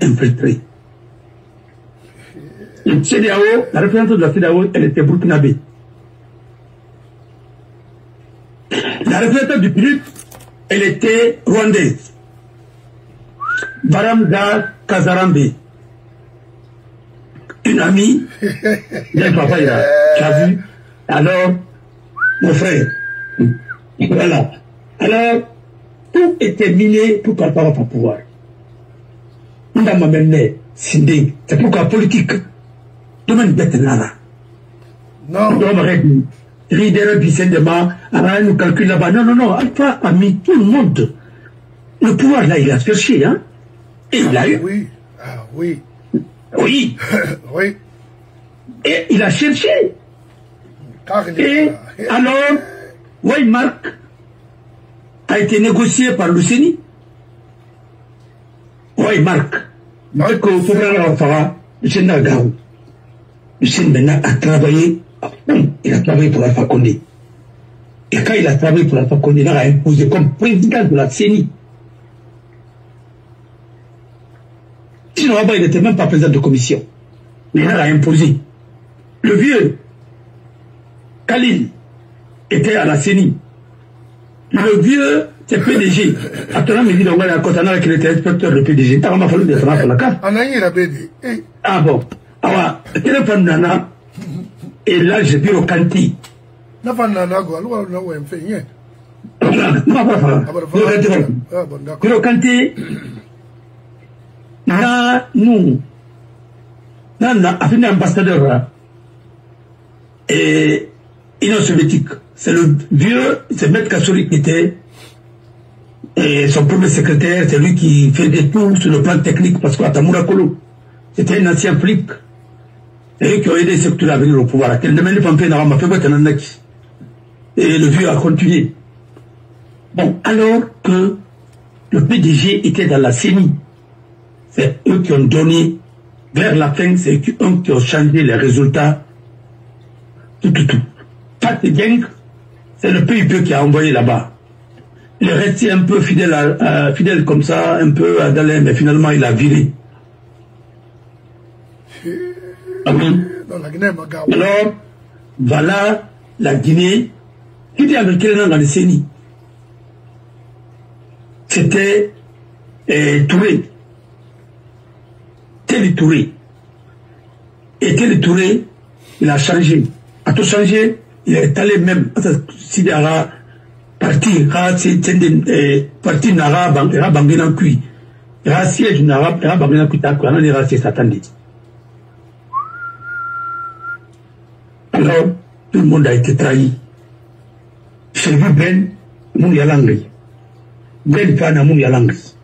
infiltré. Le CEDEAO, la représentante de la CEDEAO, elle était burkinabé. La représentante du PNUD, elle était rwandaise. Baramda Kazarambe. Une amie, d'un papa, tu as vu? Alors, mon frère, voilà. Alors, tout était miné pour par rapport au pouvoir. On a mené, Sindé, c'est pourquoi politique. Domaine bête nara. Non. On aurait dit, leader Bicendema, alors nous calcule là-bas. Non, non, non, Alpha a mis tout le monde. Le pouvoir là, il a cherché, hein. Et il a eu. Oui, ah oui. Oui. Oui. Et il a cherché. Et alors, Weymark a été négocié par le CENI. Weymark. Donc, au pouvoir Alpha, le Sénat Gao. Le Sénat a travaillé. Il a travaillé pour Alpha Condé. Et quand il a travaillé pour Alpha Condé, il a imposé comme président de la CENI. Sinon, là-bas, il n'était même pas président de commission. Mais il a imposé. Le vieux Khalil était à la CENI. Le vieux, c'est PDG. Attends, mais il dit, on va à qu'il était inspecteur de PDG. T'as vraiment fallu d'être là pour la carte. Ah bon. Alors, téléphone nana. Et là, j'ai vu au Kanti. Non, pas nana, quoi. Non, on fait rien. Non, pas le Kanti. Nous, un ambassadeur et Union soviétique. C'est le vieux, c'est Maître Kassori qui était et son premier secrétaire, c'est lui qui fait des tours sur le plan technique parce qu'à Tamura Kolo, c'était un ancien flic. C'est lui qui a aidé Secteur à venir au pouvoir. Et le vieux a continué. Bon, alors que le PDG était dans la CENI, c'est eux qui ont donné, vers la fin, c'est eux qui ont changé les résultats. Tout. Pat Geng, c'est le PIP qui a envoyé là-bas. Il est resté un peu fidèle comme ça, un peu à Dalem, mais finalement il a viré. Ah oui. Alors, voilà la Guinée. Qui était avec elle dans les CENI? C'était Touré. Télé Touré. Et Télé Touré, il a changé. A tout changé, il est allé même, si il y a parti, parti Nara, Bangina Kui. Il y a siège Nara, Bangina Kui, il y a siège Satandi. Alors, tout le monde a été trahi. J'ai vu Ben, mon Yalangri. Ben Pana, mon Yalangri.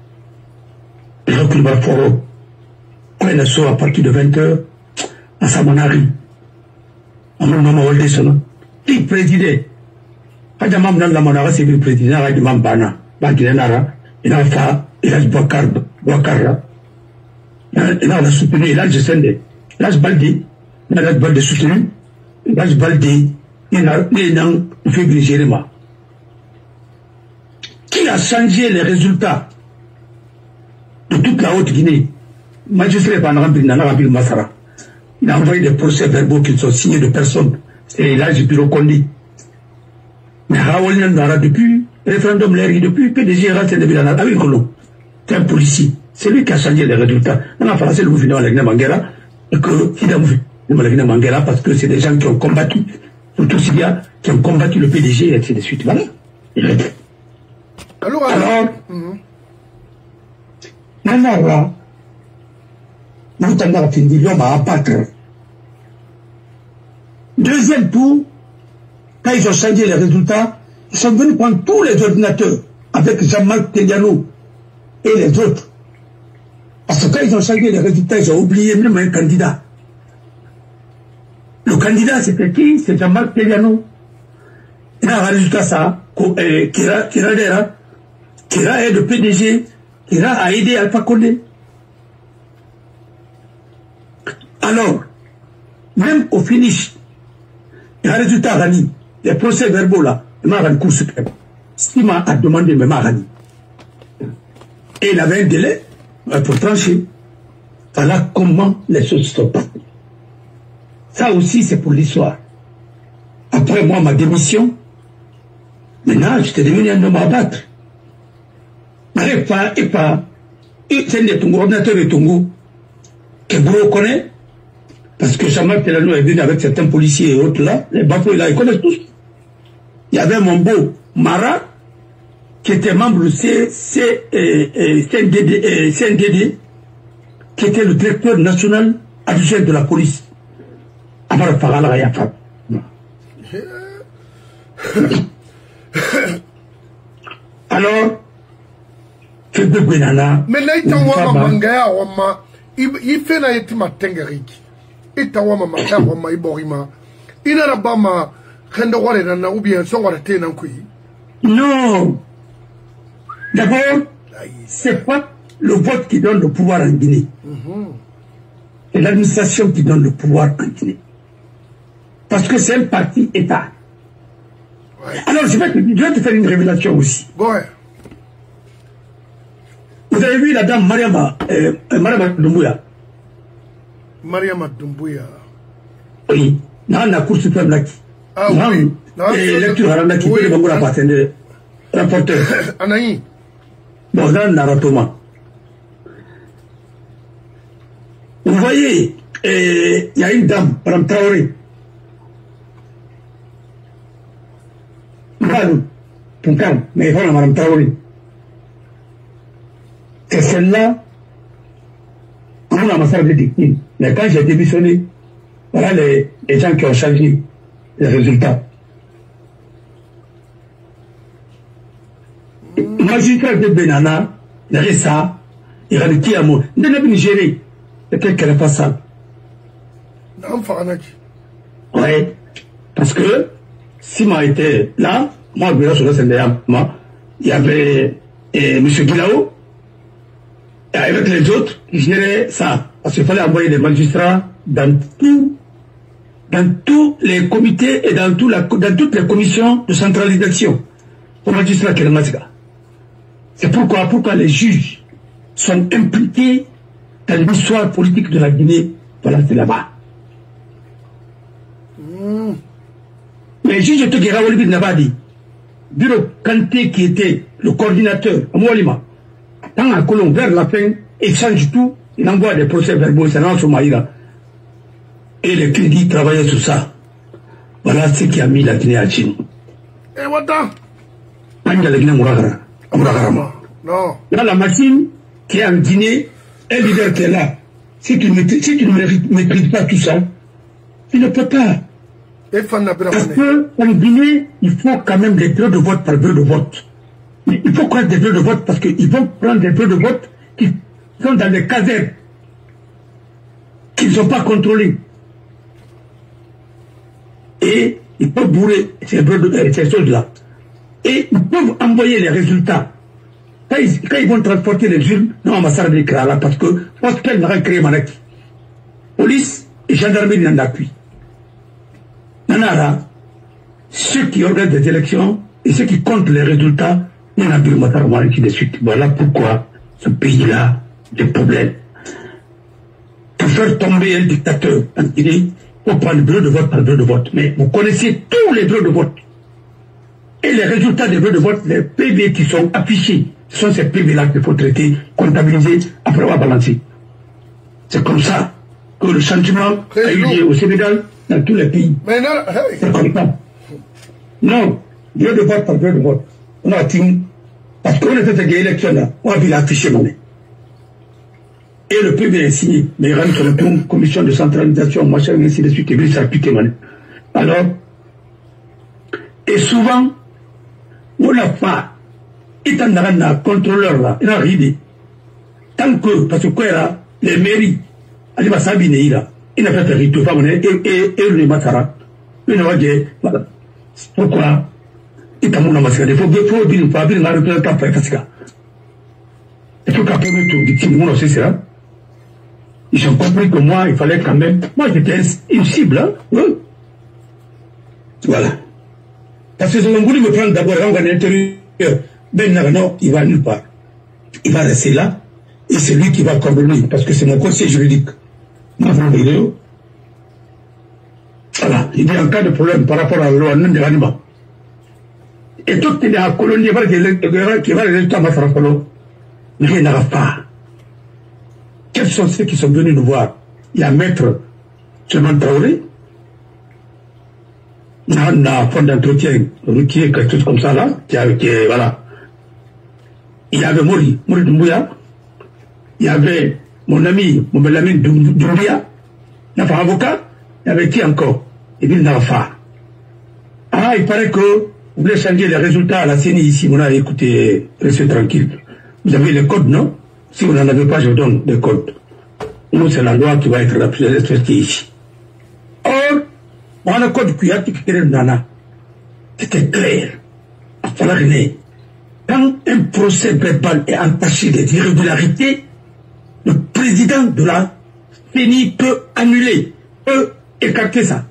Le recul fort. Quand il a sauté à partir de 20h, à Samanari. À mon nom, on dit qui présidait. Quand il m'a la monara, c'est le président, il m'a bana. Baguinara, il a fait, il a Boakara. Il a soutenu, il a descendu. Il a Baldi, il a Baldi soutenu. Il a Baldi, il a fait Gérima. Qui a changé les résultats de toute la Haute-Guinée? Magistrat Panarabil Massara. Il a envoyé des procès-verbaux qui sont signés de personnes. C'est là, j'ai pu le conduire. Mais Raoul Nandara, depuis, référendum Léry, depuis PDG, c'est un policier. C'est lui qui a changé les résultats. Dans la France, le mouvement de la Mangera, et que, il a mouvement de la Mangera, parce que c'est des gens qui ont combattu, surtout s'il y a, qui ont combattu le PDG, et ainsi de suite. Voilà. Alors, Nanara, nous t'en fini, l'homme à abattre. Deuxième tour, quand ils ont changé les résultats, ils sont venus prendre tous les ordinateurs avec Jean-Marc Teliano et les autres. Parce que quand ils ont changé les résultats, ils ont oublié même un candidat. Le candidat, c'était qui? C'est Jean-Marc Teliano. Il a un résultat, ça, Kira est le PDG, Kira a aidé Alpha Condé. Alors, même au finish, il y a un résultat à Rani. Les procès-verbaux là, il m'a rendu Cour suprême. Stima a demandé même à Rani. Et il avait un délai pour trancher. Voilà comment les choses sont passées. Ça aussi, c'est pour l'histoire. Après moi, ma démission, maintenant, j'étais devenu un homme à battre. Et pas, c'est un ordinateur de Tongo, que Bourreau connaît, parce que Jean-Marc Pelano est venu avec certains policiers et autres là, les bateaux là, ils connaissent tous. Il y avait mon beau Mara, qui était membre du CNDD, qui était le directeur national adjoint de la police. Amara Fagala Yafa. Alors, mais là, il fait na yetima tengeriki. Itawa manga wama iborima. Ina na bama kendo wale na ou bien son wale te nankui. Non. D'abord, c'est pas le vote qui donne le pouvoir en Guinée. C'est l'administration qui donne le pouvoir en Guinée. Parce que c'est un parti État. Ouais. Alors, je vais te faire une révélation aussi. Ouais. Vous avez vu la dame Mariama Doumbouya? Mariama Doumbouya. Oui. Dans la Cour suprême là. Ah oui. Et lecture à la qui peut le appartenir. Rapporteur. Anaï. Bon, dans Naratoma. Vous voyez, il y a une dame, Madame Traoré. Mais voilà, Madame Traoré. C'est celle-là, on a ma salle de dictine. Mais quand j'ai démissionné, voilà les gens qui ont changé les résultats. Magistrat de Benana, il y avait ça, il y avait qui à moi. Il y avait Nigéré, peut-être qu'elle n'est pas ça. Non, Faranaki. Oui, parce que si moi était là, moi, je suis là, il y avait M. Guilao, et avec les autres, ils géraient ça. Parce qu'il fallait envoyer des magistrats dans tous les comités et dans toutes les commissions de centralisation. Pour magistrats qui est c'est pourquoi les juges sont impliqués dans l'histoire politique de la Guinée. Voilà, c'est là-bas. Mais juge de Togera Olivier Nabadi, Bureau Kanté qui était le coordinateur, à Moualima, dans la colonne vers la fin, il change tout, il envoie des procès-verbaux, ça lance au Maïra. Et les crédits travaillaient sur ça. Voilà ce qui a mis la Guinée à Chine. Et what the? Non. Là, la machine qui est en Guinée, un leader qui est là. Si tu ne maîtrises pas tout ça, tu ne peux pas. Parce qu'en Guinée, il faut quand même des bureaux de vote par bureau de vote. Il faut prendre des bureaux de vote parce qu'ils vont prendre des bureaux de vote qui sont dans des casernes, qui ne sont pas contrôlés. Et ils peuvent bourrer ces choses-là. Et ils peuvent envoyer les résultats. Quand ils vont transporter les urnes, non, on va s'arrêter là parce que qu'elle n'a créé Manaki. Police et gendarmerie n'en appuient. Nanara, ceux qui organisent des élections et ceux qui comptent les résultats, il y en a qui de suite. Voilà pourquoi ce pays-là a des problèmes. Pour faire tomber un dictateur en Guinée, il faut prendre le bureau de vote par bureau de vote. Mais vous connaissez tous les bureaux de vote. Et les résultats des bureaux de vote, les PV qui sont affichés, ce sont ces PV-là qu'il faut traiter, comptabiliser, après avoir balancé. C'est comme ça que le changement a eu lieu au Sénégal, dans tous les pays. Mais non, hey. C'est comme ça. Non, bureau de vote par bureau de vote. On a atteint, parce qu'on a fait des élections là, on a vu l'affiché monnaie. Et le PV est signé, mais il rentre sur le tour, commission de centralisation, machin, ainsi de suite, et puis ça a piqué monnaie. Alors, et souvent, on n'a pas, étant dans un contrôleur là, il n'a rien dit. Tant que, parce que quoi là, les mairies, il va s'abiner là, il n'a pas fait rito, pas monnaie, et le matara, il n'a pas dit, voilà. Pourquoi? Il faut dire, il faut dire, il faut dire, il faut qu'après tout, c'est ça. Ils ont compris que moi, il fallait quand même, moi j'étais une cible, hein, oui. Voilà. Parce que on voulait me prendre d'abord à l'intérieur. Ben non, il va nulle part. Il va rester là. Et Et c'est lui qui va convenir, parce que c'est mon conseiller juridique. Voilà. Il y a un cas de problème par rapport à la loi non de l'animal. Et tout est dans la colonie qui va les résultats à ma frappolo. Rien n'arrive pas. Quels sont ceux qui sont venus nous voir? Il y a Maître Cheman Traoré, il y a un fond d'entretien, Ruquier, quelque chose comme ça là, voilà. Il y avait Mori Doumbouya, il y avait mon ami, mon bel ami Doumbouya, il y avait un avocat, il y avait qui encore? Et puis Nafa. Ah, il paraît que vous voulez changer les résultats à la CENI ici, on a écouté, restez tranquille. Vous avez les codes, non? Si vous n'en avez pas, je vous donne des codes. Nous, c'est la loi qui va être la plus respectée ici. Or, on a le code qui a été c'était clair. À falloir quand un procès verbal est entaché d'irrégularités, le président de la CENI peut annuler, peut écarter ça.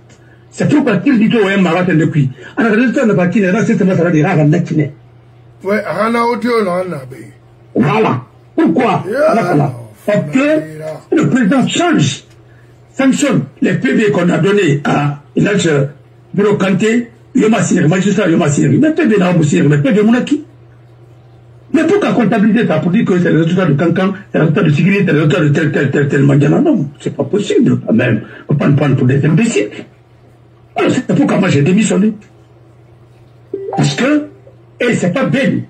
C'est pourquoi il dit au Marat depuis. En résultat, le bâti est là, c'est un ouais, voilà. Pourquoi? Parce que le président sanctionne les PV qu'on a donnés à l'âge Bureau Kanté, Yoma Sineri, magistrat Yoma Sineri. Mais PV n'a pas Sineri, mais PV Mounaki. Mais pourquoi comptabiliser ça pour dire que c'est le résultat de Cancan, c'est le résultat de Sigrid, c'est le résultat de tel Mandjana? Non, c'est pas possible, quand même. On ne peut pas nous prendre pour des imbéciles. Alors c'est pourquoi moi j'ai démissionné. Parce que, et c'est pas Ben.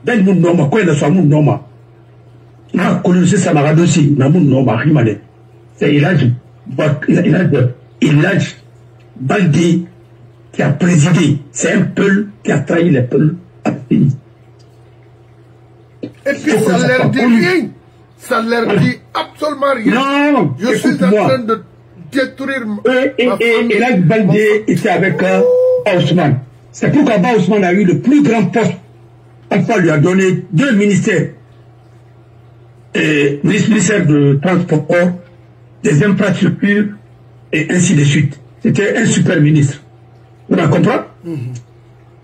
Ben moun noma, quoi il a soit moun noma. Na colonisé Samarado aussi, na moun noma, rimane. C'est Ilaj Baldé qui a présidé. C'est un Peul qui a trahi les Peuls à pays. Et puis ça leur dit rien. Ça leur dit absolument rien. Non, je suis en train de détruire et Ilaj Baldé était avec Ousmane. C'est pourquoi Ousmane a eu le plus grand poste. Alpha lui a donné 2 ministères. Ministère de transport, des infrastructures, et ainsi de suite. C'était un super ministre. Vous la comprenez?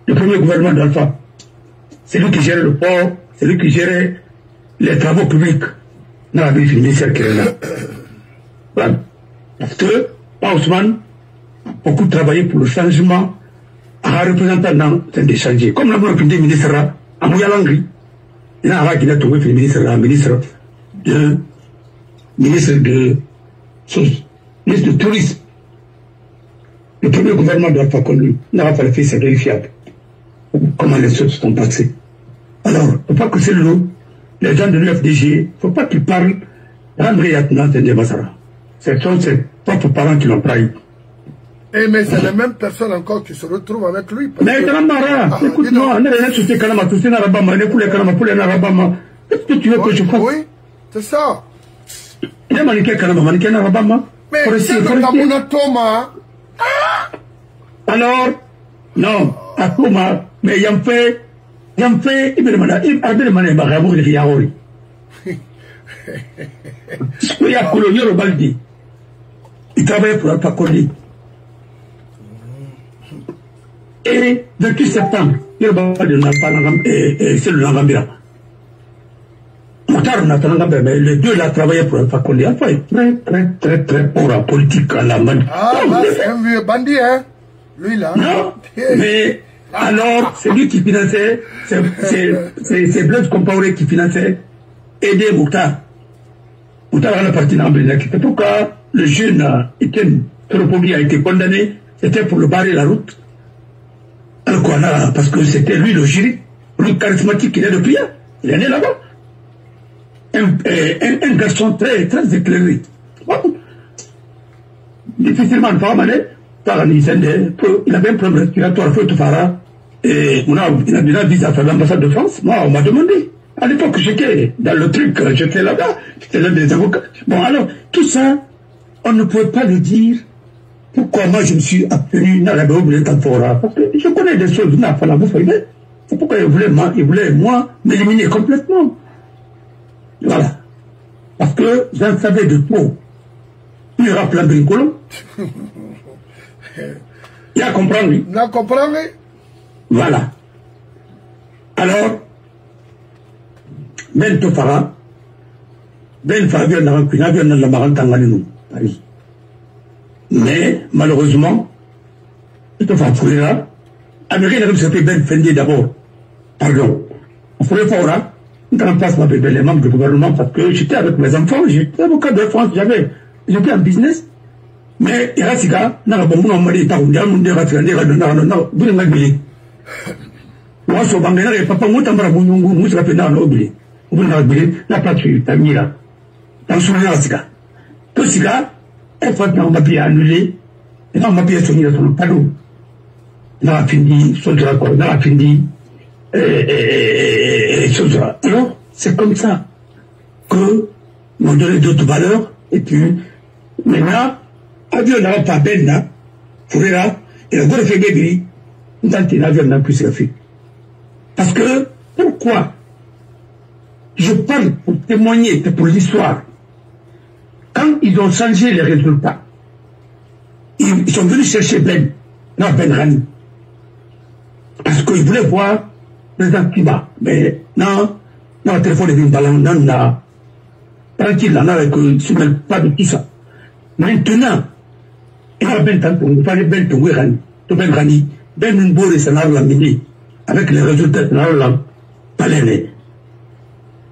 Le premier gouvernement d'Alpha. C'est lui qui gérait le port, c'est lui qui gérait les travaux publics. Dans la ville du ministère qui est là. Voilà. Parce que Ousmane a beaucoup travaillé pour le changement à représentant dans des chantiers. Comme la premier ministre là, à Mouyalangri, il y a un qui a trouvé le ministre de tourisme. Le premier gouvernement doit pas connu. Il n'a pas fait, c'est vérifiable. Comment les choses sont passées. Alors, il ne faut pas que c'est les gens de l'UFDG, il ne faut pas qu'ils parlent d'André Yatna de Massara. Ce sont ses propres parents qui l'ont trahi. Eh, mais c'est les mêmes personnes encore qui se retrouvent avec lui. Mais écoute-moi, on est sur tes Kalama, tous les Narabama, les poules Kalama, poules Narabama. Qu'est-ce que tu veux que je fasse? Oui, c'est ça. Il y a Maniké Kalama, Maniké Narabama. Mais c'est le Thomas. Alors, non, à Thomas, mais il y a fait, il me demande, il a demandé à Baramou de Riaori. Il y a Colonial au Baldi. Il travaillait pour Alpha Condé. Et 28 septembre, il y a c'est le Nagambira. Mais les deux là travaillaient pour Alpha Condé. Alpha est très pauvre en politique à la main. Ah, c'est un vieux bandit, hein? Lui là. Non, mais alors, c'est lui qui finançait, c'est Blaise Compaoré qui finançait aider Mouktar. Mouktar a la partie d'Ambrina. C'est pourquoi le jeune Etienne Tropogui a été condamné. C'était pour le barrer la route. Alors quoi, là, parce que c'était lui le jury, le charismatique qu'il est depuis hier. Il est né là-bas. Un garçon très éclairé. Bon. Difficilement, il avait un problème respiratoire, et il a déjà dit à l'ambassade de France. Moi, on m'a demandé. À l'époque, j'étais dans le truc, j'étais là-bas, j'étais là des avocats. Bon, alors, tout ça, on ne pouvait pas le dire. Pourquoi moi je me suis abstenu dans la Béouboulet-Tanfora? Parce que je connais des choses, c'est pourquoi il voulait moi, m'éliminer complètement. Voilà. Parce que j'en savais de trop. Il y aura plein de rigolos. Il y a à comprendre, oui. Il y a à comprendre, oui. Voilà. Alors, Ben Tofara, Ben Fabien n'a pas la marantangani Paris. Mais, malheureusement, il te fait fouiller là. Américain a fait Ben Fendi d'abord. Pardon. On ferait fort là. On ne passe pas les membres du gouvernement parce que j'étais avec mes enfants, j'étais avocat de France, j'étais en business. Mais il y a des gars, il y a des gens qui ont dit que alors, c'est comme ça que nous donnons d'autres valeurs et puis maintenant, avion n'a pas ben là, là, et le gros fait bébé, nous avons un avion n'a plus fait. Parce que, pourquoi je parle pour témoigner pour l'histoire. Quand ils ont changé les résultats, ils sont venus chercher Ben Rani. Parce qu'ils voulaient voir le président Kiba. Mais non, le téléphone est non, tranquille, on n'a pas de tout ça. Maintenant, il y a Ben Tantou, il fallait Ben Rani, Ben Nbour et Sanar Lamini, avec les résultats de Sanar Lamini.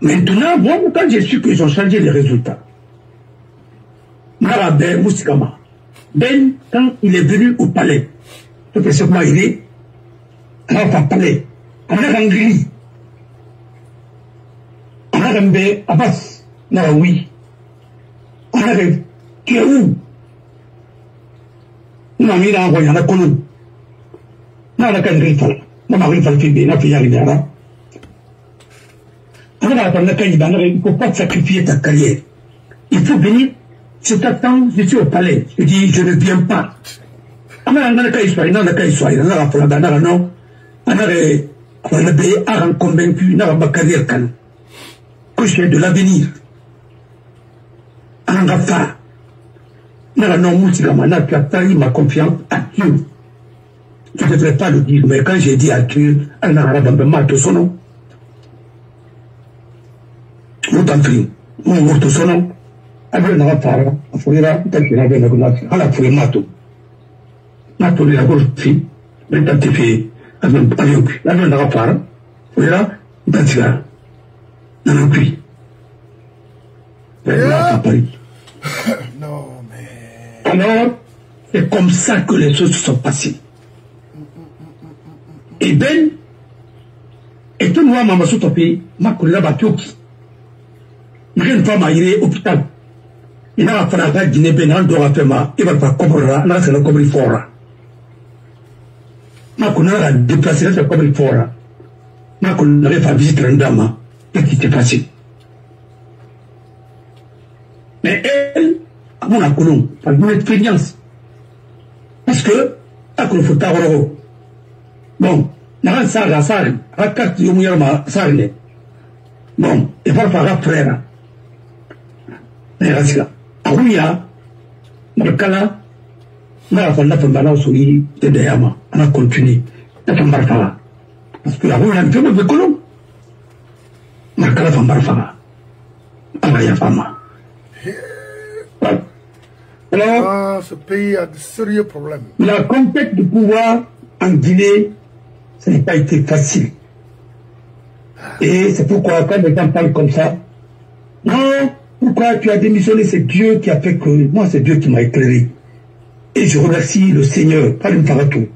Maintenant, bon, quand j'ai su qu'ils ont changé les résultats, Nara Ben Moussikama, Ben, quand il est venu au palais, tout ce que il est, on a palais, on a Rangli, on a Rambe Abbas, Nara oui, on a Kéou, on a mis envoyé à la colonne, Nara Kandrifal, Nara Rifal Fibé, Nara Fiyarinara. Il ne faut pas sacrifier ta carrière. Il faut venir, je t'attends, je suis au palais. Je dis, je ne viens pas. Je suis convaincu que ma carrière que j'ai de l'avenir. Tu as trahi ma confiance à Dieu. Je ne devrais pas le dire, mais quand j'ai dit à Dieu, elle n'a pas de son nom. Nous t'en prions. Nous nous sonnons. Avec la parole, on fouillera, peut-être qu'il y avait à la fouille mato. Mato, il a beau fille, mais t'as fait, avec la parole, fouillera, t'as fait, dans le puits. Non, mais. Alors, c'est comme ça que les choses se sont passées. Et Ben, et tout le monde m'a sauté, m'a collé la batioki. Il y a une femme à ir à l'hôpital. Il n'a pas fait la Guinée, il n'a pas fait ma, il va pas comprendre, il n'a pas fait le cobri fort. Il n'a déplacé le cobri fort. Il n'a pas fait visiter une dame, c'était facile. Mais elle, à mon accolon, par une expérience. Parce que, à quoi il faut t'avoir. Bon, n'a pas ça, la salle, à la carte, il y a ma salle. Bon, il va faire un frère. Aouya, Markala, n'a pas fait mal au Souli, de Dayama, on a continué. N'a pas marfala. Parce que la roue a un peu de colon. Markala fa marfala. Alaya fama. Alors, ce pays a de sérieux problèmes. La conquête du pouvoir en Guinée, ça n'a pas été facile. Et c'est pourquoi quand les gens parlent comme ça, non, pourquoi tu as démissionné, c'est Dieu qui a fait que, moi c'est Dieu qui m'a éclairé. Et je remercie le Seigneur, pas le Faratou.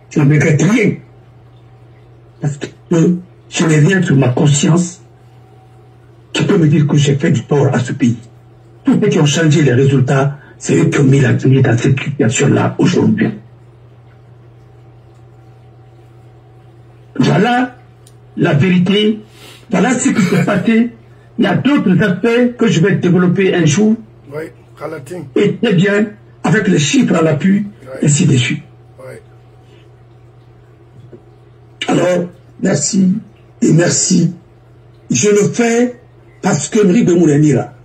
Je ne regrette rien. Parce que je n'ai rien sur ma conscience qui peut me dire que j'ai fait du tort à ce pays. Tous ceux qui ont changé les résultats, c'est eux qui ont mis la Guinée dans cette situation-là aujourd'hui. Voilà la vérité, voilà ce qui s'est passé. Il y a d'autres aspects que je vais développer un jour. Oui, et très bien, avec les chiffres à l'appui, oui. Ainsi de suite. Oui. Alors, merci et merci. Je le fais parce que Mri Bemouleni là.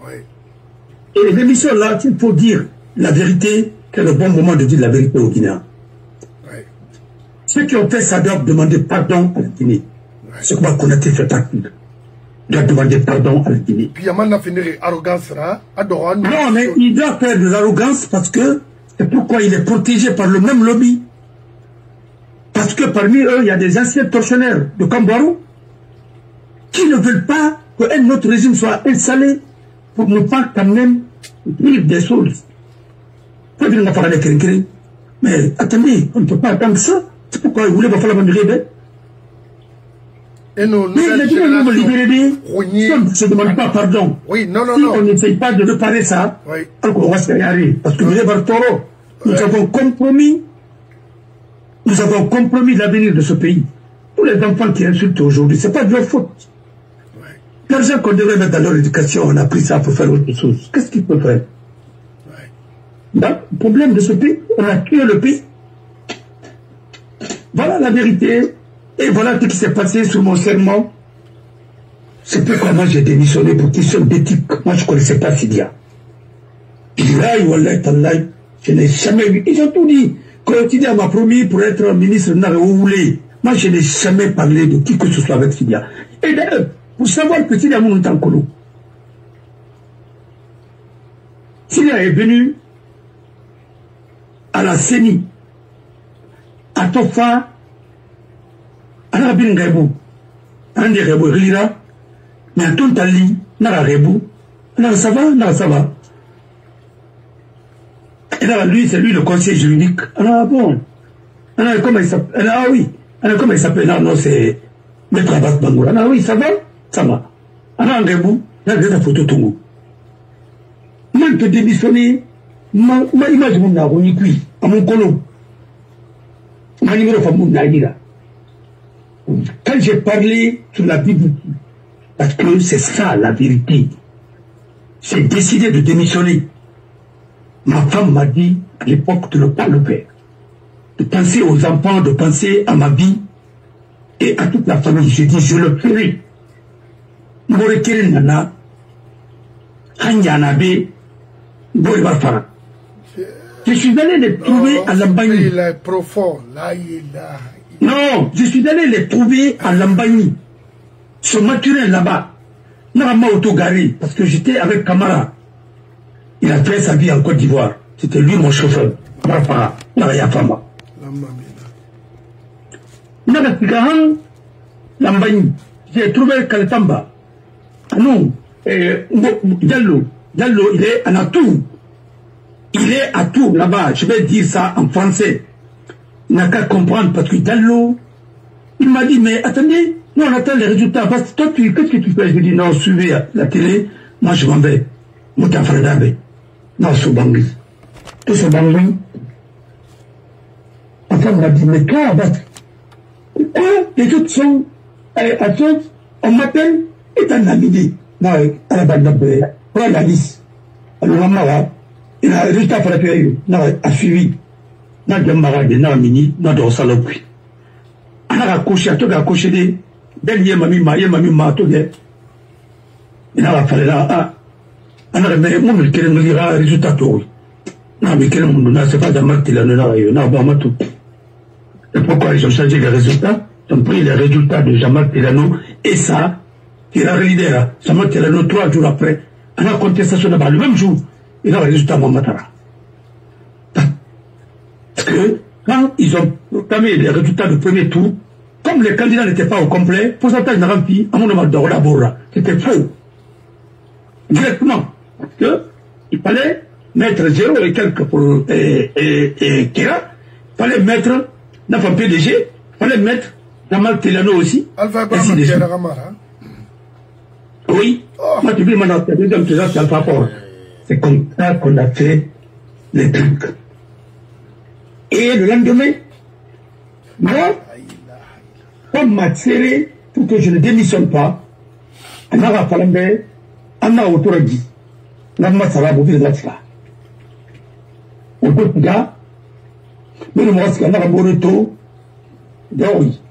Oui. Et les émissions là, il faut dire la vérité, c'est le bon moment de dire la vérité au Guinéen. Oui. Ceux qui ont fait ça doivent demander pardon à la Guinée. Oui. Ce que va connaître fait acte. doit demander pardon à la Guinée. Puis il finir arrogance là. Non, mais il doit faire de l'arrogance parce que c'est pourquoi il est protégé par le même lobby. Parce que parmi eux, il y a des anciens tortionnaires de Kambarou qui ne veulent pas qu'un autre régime soit installé pour ne pas quand même vivre des choses. Mais attendez, on ne peut pas attendre ça. C'est pourquoi il voulait pas faire la même. Et nous, mais les gens vont libérer, si on ne se demande pas pardon, oui, non, si on n'essaye pas de réparer ça, oui. Alors on va se garer. Parce que nous avons compromis l'avenir de ce pays. Tous les enfants qui insultent aujourd'hui, ce n'est pas de leur faute. Oui. L'argent qu'on devrait mettre dans leur éducation, on a pris ça pour faire autre chose. Qu'est-ce qu'ils peuvent faire? Oui. Donc, le problème de ce pays, on a tué le pays. Voilà la vérité. Et voilà ce qui s'est passé sur mon serment. C'est pourquoi moi j'ai démissionné pour question d'éthique. Moi je ne connaissais pas Sidia. Je n'ai jamais vu. Ils ont tout dit. Quand Sidia m'a promis pour être ministre, moi je n'ai jamais parlé de qui que ce soit avec Sidia. Et d'ailleurs, pour savoir que Sidia monte en colo, Sidia est venu à la CENI, à Tofa, ana bin rebu ande rebu rira mais à ton tali na rebu na ça va et là lui c'est lui le conseiller juridique ah bon ah comment il s'appelle ah oui comment il s'appelle non c'est Maître Abbas Bangoura ah oui ça va ana rebu na de la photo tungu man te démissionner ma image mon na roni kui à mon colo ma numéro famille na ira. Quand j'ai parlé sur la Bible, parce que c'est ça la vérité, j'ai décidé de démissionner. Ma femme m'a dit à l'époque de ne pas le faire, de penser aux enfants, de penser à ma vie et à toute la famille. J'ai dit je le ferai. Je suis allé les trouver à Lambagne. Il est profond, là il est là. Non, je suis allé les trouver à Lambagne, ce Mathurin là-bas. N'a autogaré, parce que j'étais avec Camara. Il a fait sa vie en Côte d'Ivoire. C'était lui mon chauffeur. Lambagne. J'ai trouvé Kaletamba. Non, Diallo, il est à Tours. Il est à Tours là-bas. Je vais dire ça en français. Il n'a qu'à comprendre parce que Diallo, il m'a dit, mais attendez, nous on attend les résultats. Parce que toi, qu'est-ce que tu fais? Je dis, non, suivez la télé, moi je m'en vais. Mouta Fradabe. Non, sous Bangui. Tout ce Bangui. Enfin, on m'a dit, mais quoi, pourquoi les autres sont à tous, on m'appelle, et t'en as mis. Non, à la bande de pour la liste. Alors, maman, il a le résultat pour la période. Non, a suivi. Na jamara de na mini na do salopui ana ko shi to ga ko shi de ben ye mami ma to de ina la fala ana me mo me kire ngi ra résultat to na me kire mo na c'est pas d'amarti la na ba ma tout. Et pourquoi ils ont changé les résultats? Ils ont pris les résultats de Jean-Marc Telano et ça il a leader Jean-Marc Telano 3 jours après on a contestation là-bas le même jour il a le résultat Mamatara. Parce que quand ils ont proclamé les résultats du premier tour, comme les candidats n'étaient pas au complet, pourcentage n'a rempli, à mon nom d'Orabora, c'était faux. Directement. Parce qu'il fallait mettre 0 et quelques pour Kera, il fallait mettre Nafam PDG, il fallait mettre Jamal Telano aussi. Alpha oui. Moi, tu dis maintenant, la deuxième présence, c'est Alpha Fort. C'est comme ça qu'on a fait les trucs. Et le lendemain, moi, comme m'a tiré pour que je ne démissionne pas, on a rappelé, on a autorisé, on a ça pour faire ça. Au bout de ça, mais le mois où on a un retour, oui,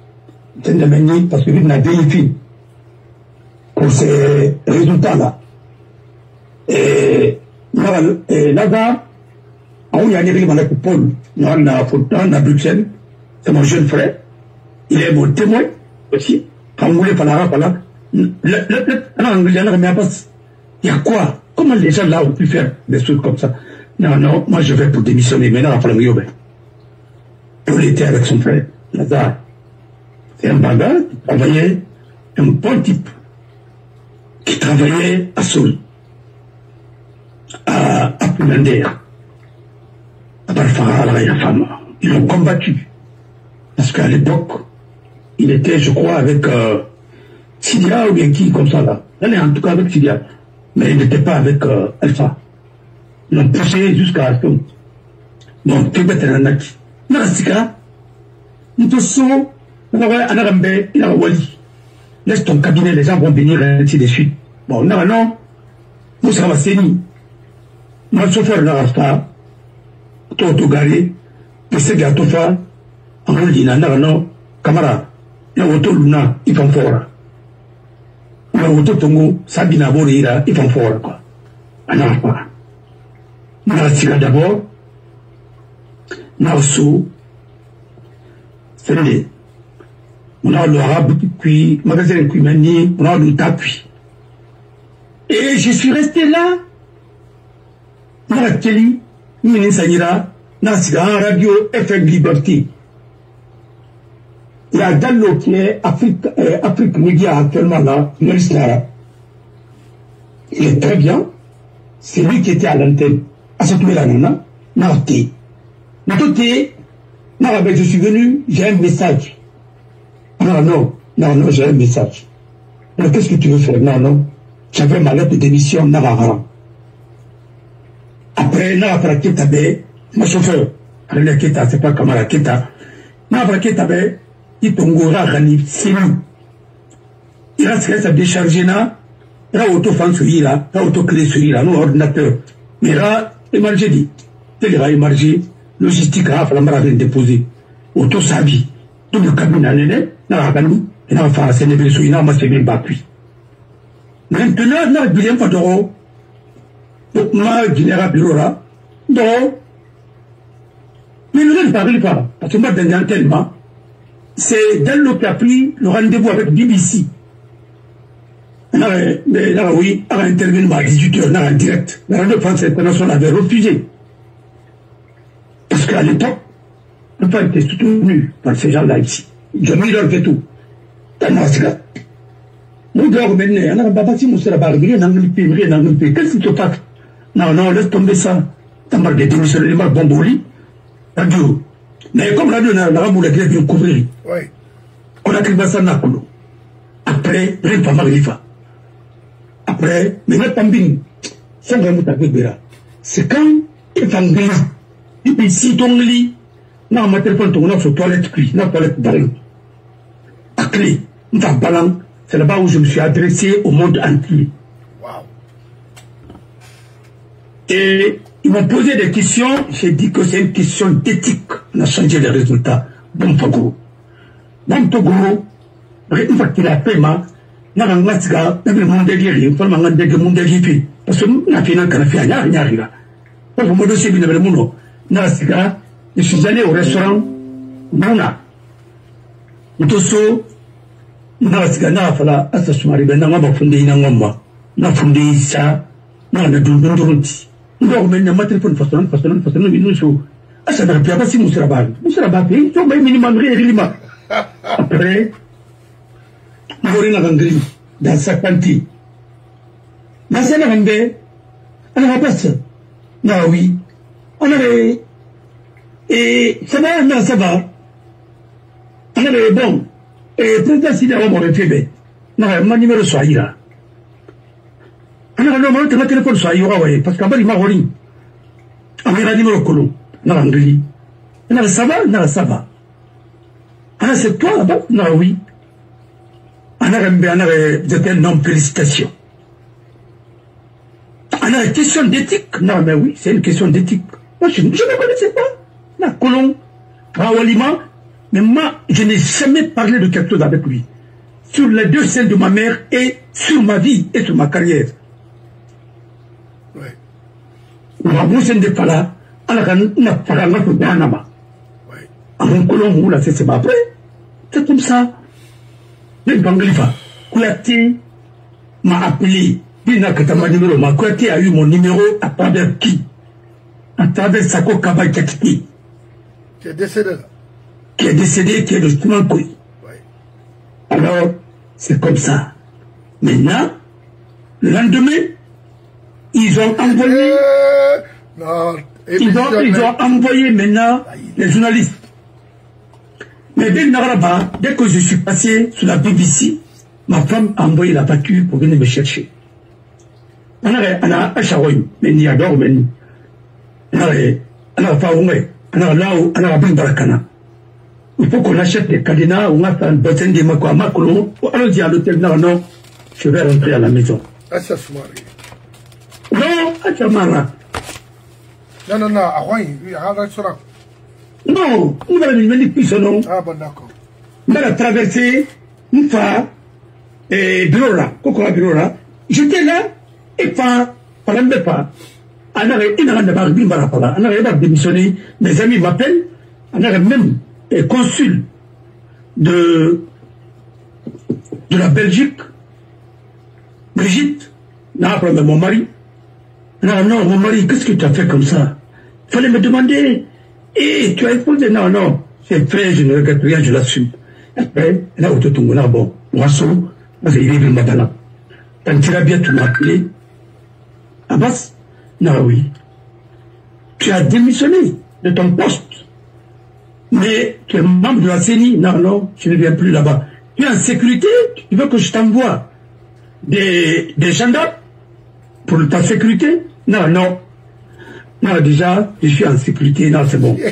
c'est de mener parce que nous avons vérifié pour ces résultats-là. Et là-bas, on y a arrivé dans la coupole, on a Bruxelles, c'est mon jeune frère, il est mon témoin aussi, quand vous voulez parler, Il y a quoi? Comment les gens là ont pu faire des choses comme ça? Non, non, moi je vais pour démissionner. Maintenant, il va falloir me il était avec son frère, Lazare. C'est un bagarre qui travaillait, un bon type, qui travaillait à Soul, à Pumandea, à Barfara, à la femme. Ils l'ont combattu. Parce qu'à l'époque, il était, je crois, avec Sidia ou bien qui, comme ça là. Elle est en tout cas avec Sidia. Mais il n'était pas avec Alpha. Ils l'ont poussé jusqu'à Aston. Donc, tu es un anaki. Narasika, Ntoso, Anarambe, il a Wali. Laisse ton cabinet, les gens vont venir ainsi de suite. Bon, non, non. Vous savez, c'est nous. Moi, je chauffeur Narasta, Toto Gari, Pessé Gatofa, Amolina, non, Camara, il y a Auto Luna, il faut fort. Il y a Auto Tongo, Sabina Borira, il faut fort, quoi. Anarapa. Narasika d'abord. Narso, c'est le on a le arabe puis magasin qui m'a dit on a le tapis et je suis resté là dans la télé Minisanyira dans la radio FM Liberté. Il y a dans le qui est Afrique Média actuellement là, Maurice Lara. Il est très bien, c'est lui qui était à l'antenne à cette mélana Narté. Je suis venu, j'ai un message. Non, j'ai un message. Alors qu'est-ce que tu veux faire? Non, j'avais ma lettre de démission, Narara. Après, Narara Ketabe, mon chauffeur, Keta, c'est pas Kamara Keta, Narara Ketabe, il tongora Rani, c'est nous. Il a ce qu'il déchargé là, il a auto-fan sur il a auto-clé sur il a, nos ordinateurs. Mais là, il m'a dit, il a émargé. Logistique a fallu me déposer auto sabi tout le cabinet n'a pas nous et n'a pas fait les sous il n'a pas fait même appui maintenant n'a bien pas d'euro donc ma général bureau là donc mais ne parle pas parce que moi dans tellement c'est dans le qui a pris le rendez-vous avec BBC mais là oui à intervenir à 18h en direct la radio France Internationale avait refusé. Parce qu'à l'époque, le peuple était soutenu par ces gens-là ici. Ils ont mis leur veto. Qu'est-ce qui se passe? Non, laisse tomber ça. T'as marqué des missions, les marques bomboli. Radio. Mais comme radio, on a bien couvrir. On a créé ça n'a après, rien pas Marlifa. Après, mais notre tambine, c'est vraiment ta gueule. C'est quand il est en grise. Et puis si ton lit, non, ma téléphone, ton sur toilette cuit, non, toilette barre. À clé, dans ballon, c'est là-bas où je me suis adressé au monde entier. Wow. Et ils m'ont posé des questions, j'ai dit que c'est une question d'éthique. On a changé les résultats. Bon Togo. Une fois qu'il a fait, parce que je suis allé au restaurant Mouna. Ntoso Nasiga na fala asa sumari ben na ba funde ina ngomba na funde sa na na dundurunti ndo men na téléphone façon inu so asa na pia basi musira ba to ba minimum réellement après ngori na gangri dans sa panti na sana ngande ana passe na oui on avait et ça va non ça va on avait bon et président Sidi Awa m'aurait fait bête non mon numéro soit ira non mon téléphone soit ira parce qu'en bas il m'a rolling on a numéro colon non angli non ça va ah c'est toi là-bas non oui on avait vous êtes un homme félicitations on a une question d'éthique non mais oui c'est une question d'éthique moi je ne connaissais pas la colon Rawalima. Mais moi, je n'ai jamais parlé de quelque chose avec lui. Sur les deux scènes de ma mère et sur ma vie et sur ma carrière. Oui. C'est comme ça. m'a appelé. Bina Katama numéro, ma Kouyaté a eu mon numéro à travers qui? À travers Sako Kaba Kakiti. Qui est décédé là. Qui est décédé, qui est le Stumankoui. Ouais. Alors, c'est comme ça. Maintenant, le lendemain, ils ont envoyé. Non, ils ont envoyé maintenant les journalistes. Mais dès que je suis passé sur la BBC, ma femme a envoyé la voiture pour venir me chercher. On a acheté, mais il y a d'autres, mais on a pas oué, on a là où on a bien barakana. Il faut qu'on achète des cadenas, on a fait un bassin de Makwa Makolo, on dit à l'hôtel, non, je vais rentrer à la maison. Ah, ça se marie. Non, Achamara. Non, à Rouen, il y a un restaurant. Non, on va venir plus son nom. Ah, bon, d'accord. On va traverser, une fois, et bureau là, Cocoa bureau là. J'étais là, et pas, par un pas. On a démissionné, mes amis m'appellent, on a même consul de la Belgique, Brigitte, non, mon mari. Non, mon mari, qu'est-ce que tu as fait comme ça? Il fallait me demander. Et tu as épousé? Non, c'est fait, je ne regrette rien, je l'assume. Après, là où tu tombes, là, bon, Moisson, c'est Irébé Madala. Quand tu l'as bien, tu m'as appelé. Abbas? Non, oui. Tu as démissionné de ton poste. Mais tu es membre de la CENI? Non, je ne viens plus là-bas. Tu es en sécurité? Tu veux que je t'envoie des gendarmes pour ta sécurité? Non, déjà, je suis en sécurité. Non, c'est bon. Il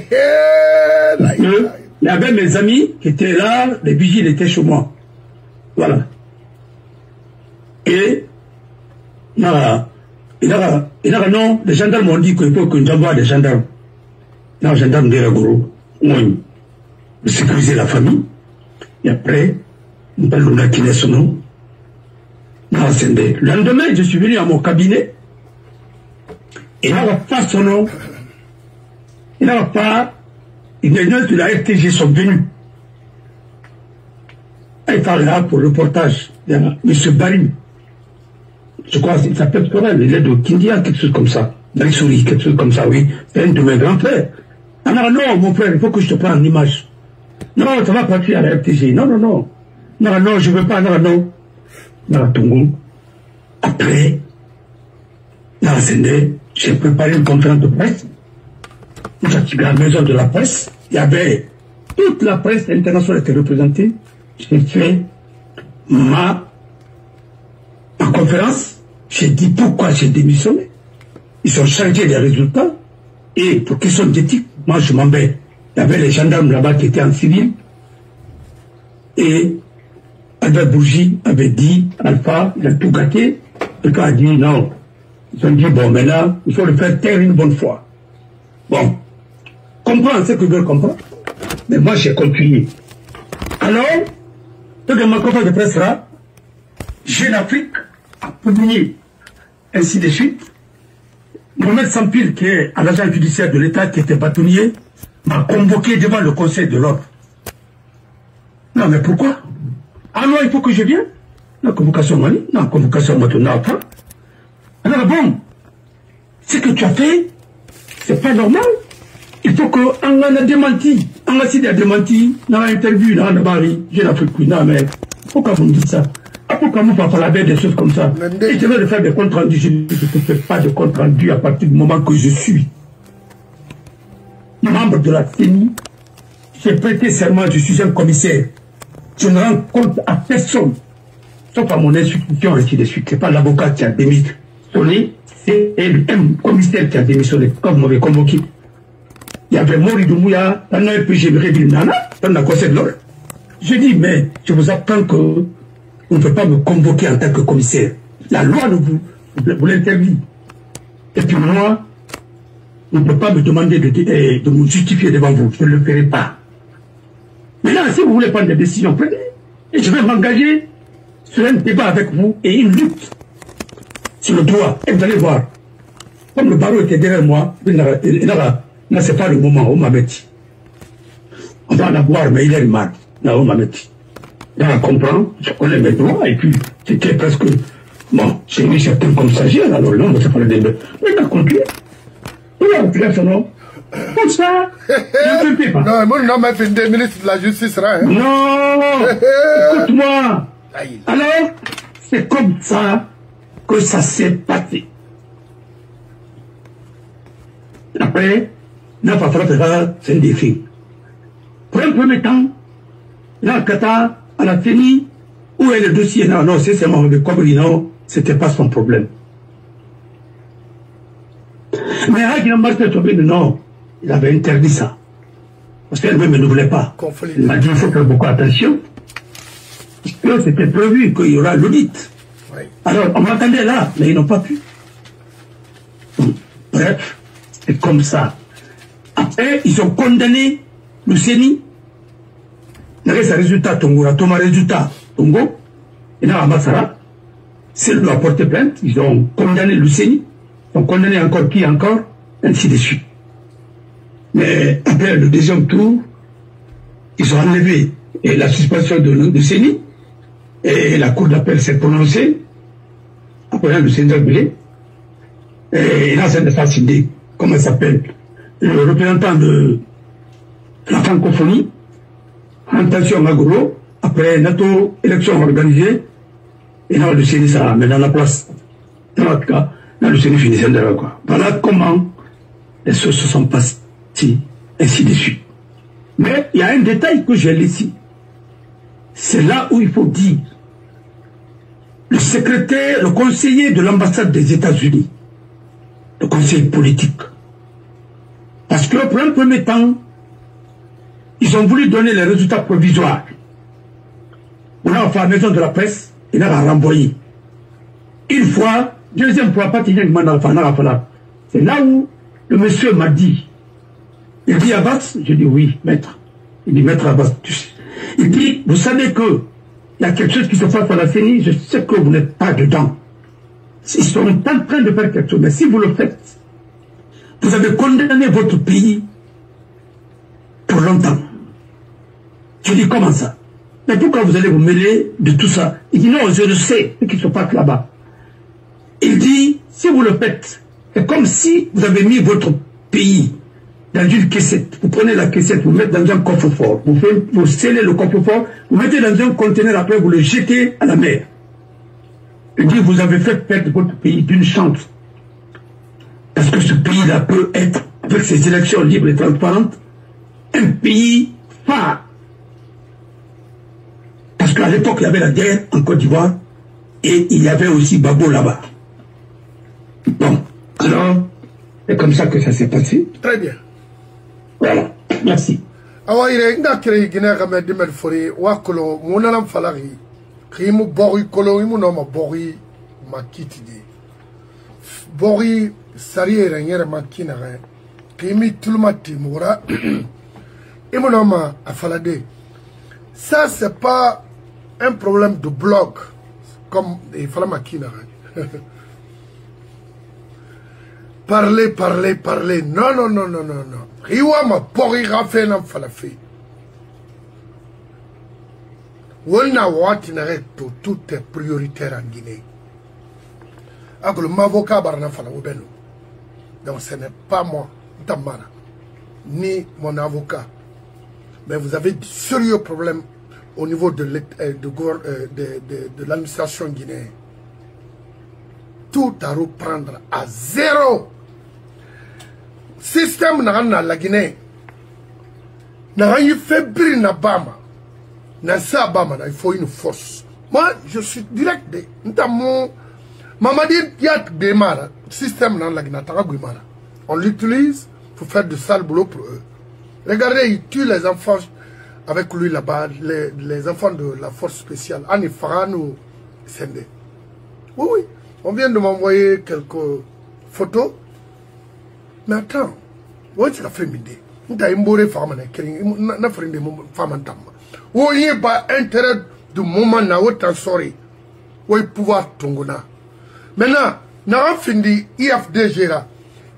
y avait mes amis qui étaient là, les vigiles étaient chez moi. Voilà. Et, non, les gendarmes m'ont dit qu'il faut que nous envoie des gendarmes. Non, gendarmes de Ragoro, de sécuriser la famille. Et après, on parle de qui est son nom. Non, le lendemain, je suis venu à mon cabinet. Il n'avait pas son nom. Il n'avait pas. Les gens de la RTG sont venus. Il parle là pour le reportage. M. Barim. Je crois qu'il s'appelle Corel, il est de Kindia, quelque chose comme ça. Marissouri, quelque chose comme ça, oui. C'est un de mes grands frères. Alors, non, mon frère, il faut que je te prenne en image. Non, ça va partir à la RTG. Non, je ne veux pas, non. Dans la Tongo. Après, dans la Sendé, j'ai préparé une conférence de presse. Nous à la maison de la presse. Il y avait toute la presse internationale était représentée. J'ai fait ma conférence. J'ai dit pourquoi j'ai démissionné. Ils ont changé les résultats. Et pour question d'éthique, moi je m'en vais. Il y avait les gendarmes là-bas qui étaient en civil. Et Albert Bourgi avait dit, Alpha, il a tout gâté. Et quand il a dit non, ils ont dit, bon, maintenant, il faut le faire taire une bonne fois. Bon, comprendre ce que je veux comprendre. Mais moi, j'ai continué. Alors, donc, ma conférence de presse là, Jeune Afrique a publié, ainsi de suite. Mohamed Sampil, qui est à l'agent judiciaire de l'État, qui était bâtonnier, m'a convoqué devant le Conseil de l'ordre. Non, mais pourquoi? Ah non, il faut que je vienne. La convocation Mali, non, convocation maintenant pas. Alors bon, ce que tu as fait, c'est pas normal. Il faut qu'on a démenti. On a démenti dans l'interview, dans le Bari, Jeune Afrique. Non, mais pourquoi vous me dites ça? Pourquoi vous parlez la bête des choses comme ça? Et je vais faire des comptes rendus. Je ne fais pas de comptes rendus à partir du moment que je suis membre de la CENI. J'ai prêté serment, je suis un commissaire. Je ne rends compte à personne, sauf à mon institution, ainsi de suite. Ce n'est pas l'avocat qui a démissionné, c'est un commissaire qui a démissionné, comme vous m'avez convoqué. Il y avait Mori Doumouya, dans un peu j'ai révélé Nana, dans la conseil de l'ordre. Je dis, mais je vous apprends que vous ne pouvez pas me convoquer en tant que commissaire. La loi vous l'interdit. Et puis moi, on ne peut pas me demander de me justifier devant vous. Je ne le ferai pas. Maintenant, si vous voulez prendre des décisions, prenez. Et je vais m'engager sur un débat avec vous et une lutte sur le droit. Et vous allez voir. Comme le barreau était derrière moi, là, c'est pas le moment, on m'a dit. On va en avoir, mais il est mal. Là, on m'a dit. Là, on comprend, je connais mes droits, et puis, c'était presque Bon, j'ai vu certains comme stagiaires, alors là, on va se parler des deux. Mais t'as conclu. Oui, on fait ça, non? Comme ça, je ne peux pas. Non, moi, non, mais c'est des ministres de la justice, hein? Non, écoute-moi. Alors, c'est comme ça que ça s'est passé. Après, n'a pas fait c'est un défi. Pour un premier temps, là, au Qatar, à la CENI, où est le dossier? Non, non, c'est seulement le Kobri, non, c'était pas son problème. Mais Hagina Martin Tobin, non, il avait interdit ça. Parce qu'elle-même ne voulait pas. Il m'a dit qu'il faut faire beaucoup attention. Parce que c'était prévu qu'il y aura l'audit. Oui. Alors, on m'attendait là, mais ils n'ont pas pu. Bref, c'est comme ça. Après, ils ont condamné le CENI. Il y a un résultat, Tongo, un résultat, Tongo, et là, à Massara, c'est lui a porté plainte, ils ont condamné le CENI, ils ont condamné encore qui encore, ainsi de suite. Mais après le deuxième tour, ils ont enlevé la suspension de CENI, et la Cour d'appel s'est prononcée, après le sénateur Belé, et là, c'est de faciliter, comment ça s'appelle, le représentant de la francophonie, intention Magoro, après NATO, élection organisée, et là, le CENI, ça met dans la place. Dans le cas, là, le CENI finissait de là, quoi. Voilà comment les choses se sont passées, ainsi de suite. Mais il y a un détail que j'ai laissé. C'est là où il faut dire. Le secrétaire, le conseiller de l'ambassade des États-Unis, le conseiller politique. Parce que pour un premier temps, ils ont voulu donner les résultats provisoires. On a fait la maison de la presse, il a renvoyé. Une fois, deuxième fois, pas tenir le c'est là où le monsieur m'a dit, il dit Abbas, je dis oui, maître. Il dit maître Abbas, tu sais. Il dit, vous savez que il y a quelque chose qui se passe à la CENI, je sais que vous n'êtes pas dedans. Ils sont en train de faire quelque chose, mais si vous le faites, vous avez condamné votre pays pour longtemps. Je dis comment ça? Mais pourquoi vous allez vous mêler de tout ça? Il dit non, je le sais ce qui se passe là-bas. Il dit, si vous le faites, c'est comme si vous avez mis votre pays dans une caissette. Vous prenez la caissette, vous mettez dans un coffre-fort. Vous scellez le coffre-fort, vous mettez dans un conteneur, après vous le jetez à la mer. Il dit, vous avez fait perdre votre pays d'une chance. Parce que ce pays-là peut être, avec ses élections libres et transparentes, un pays phare. Parce qu'à l'époque, il y avait la guerre en Côte d'Ivoire et il y avait aussi Babo là-bas. Bon, alors, c'est comme ça que ça s'est passé. Très bien. Voilà, merci. Awa ire nga kire Guinée game de Melfori wakolo monanam falari kimu bori kolo imu no ma bori makiti di bori sari rengere makina re kimi tulmati mura imu no ma afalade. Ça c'est pas un problème de blog comme il fallait makina re. Parler. Non. Riwa ma pori rafe na falafi. Wonna wati na reto, tout est prioritaire en Guinée. Agolo m'avocat barna fala wobeno. Donc ce n'est pas moi, Tamara, ni mon avocat. Mais vous avez de sérieux problèmes au niveau de l'administration guinéenne. Tout à reprendre à zéro. Système na la Guinée. Na y fait briller na Bama. Na sa Bama, il faut une force. Moi, je suis direct de. Notamment, Mamadi Yat Guimara, système na la Guinée, on l'utilise pour faire de sale boulot pour eux. Regardez, il tue les enfants avec lui là-bas, les enfants de la force spéciale. Anifaran ou Sende. Oui. On vient de m'envoyer quelques photos. Mais attends, où tu l'as fait m'aider? Tu as imbore femme na frère de femme tam. Où il y a pas intérêt du moment na autant sorry. Où il pouvoir tongona. Maintenant, na findi IFDG là.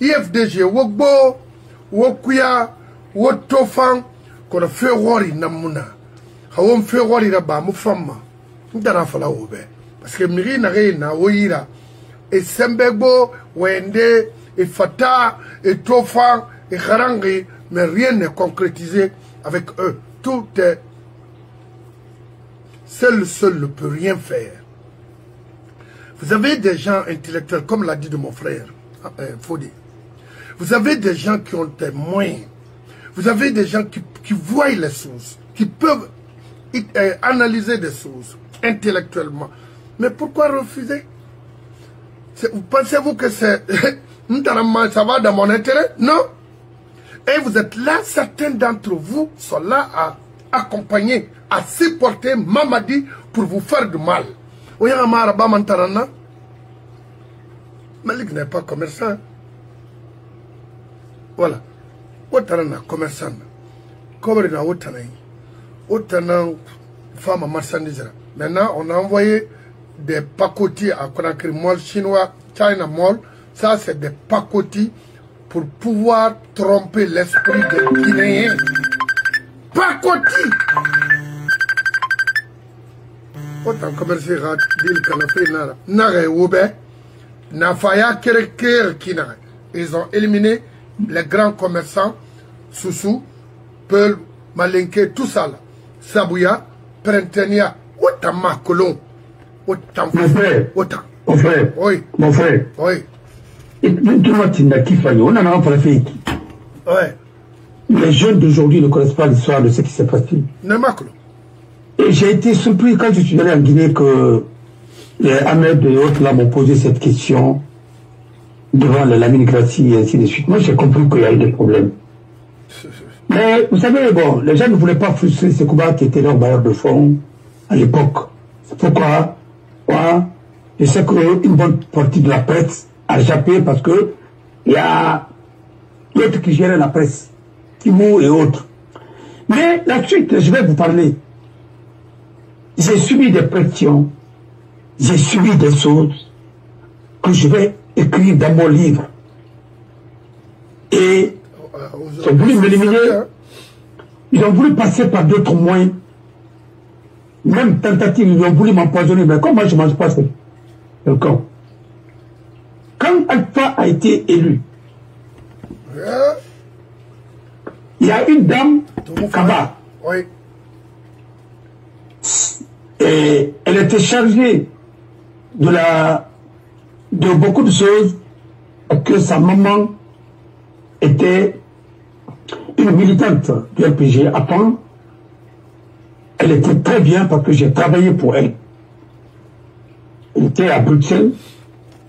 IFDG wogbo, wokuya, wotofan, qu'on a fait wori namuna. Hawon fait wori là-bas, mu femme. Tu as fala oube. Parce que Miri Nare na Oira, et Sembego, Wende, et Fata, et Tofa, et Harangi, mais rien n'est concrétisé avec eux. Tout est... Seul ne peut rien faire. Vous avez des gens intellectuels, comme l'a dit de mon frère, Fodé. Vous avez des gens qui ont des moyens. Vous avez des gens qui voient les choses, qui peuvent analyser des choses intellectuellement. Mais pourquoi refuser? Pensez-vous que c'est... ça va dans mon intérêt? Non. Et vous êtes là, certains d'entre vous sont là à accompagner, à supporter Mamadi pour vous faire du mal. Malik n'est pas commerçant. Voilà. Otana commerçant. Comme il a Otana femme marchandise. Maintenant, on a envoyé des pacotis à Conakry Mall chinois, China Mall. Ça, c'est des pacotis pour pouvoir tromper l'esprit des Guinéens. Pacotis! Autant commercer Radil Kanafé Nara. Nara Oube. Nafaya Kereker Kina. Ils ont éliminé les grands commerçants. Soussou, Peul, Malinke, tout ça là. Sabouya, Prentenia, autant Macolon. Autant. Mon frère. Autant. Mon frère. Oui. Mon frère. Oui. Et tu vois, tu n'as qui failli. On en a pas fait. Ouais. Les jeunes d'aujourd'hui ne connaissent pas l'histoire de ce qui s'est passé. Et j'ai été surpris quand je suis allé en Guinée que les Ahmed et autres là m'ont posé cette question devant la Lamine Grassi et ainsi de suite. Moi j'ai compris qu'il y a eu des problèmes. Mais vous savez, bon, les gens ne voulaient pas frustrer Sekouba qui était leur bailleur de fonds à l'époque. C'est pourquoi, moi, je sais qu'une bonne partie de la presse a échappé parce que il y a d'autres qui géraient la presse. Timou et autres. Mais la suite, je vais vous parler. J'ai subi des pressions, j'ai subi des choses que je vais écrire dans mon livre. Et ils ont voulu m'éliminer, ils ont voulu passer par d'autres moyens. Même tentative, ils ont voulu m'empoisonner, mais comment je ne mange pas ça? Quand Alpha a été élu, il y a une dame, Kaba. Oui. Et elle était chargée de beaucoup de choses, que sa maman était une militante du RPG. Après, elle était très bien parce que j'ai travaillé pour elle. Elle était à Bruxelles,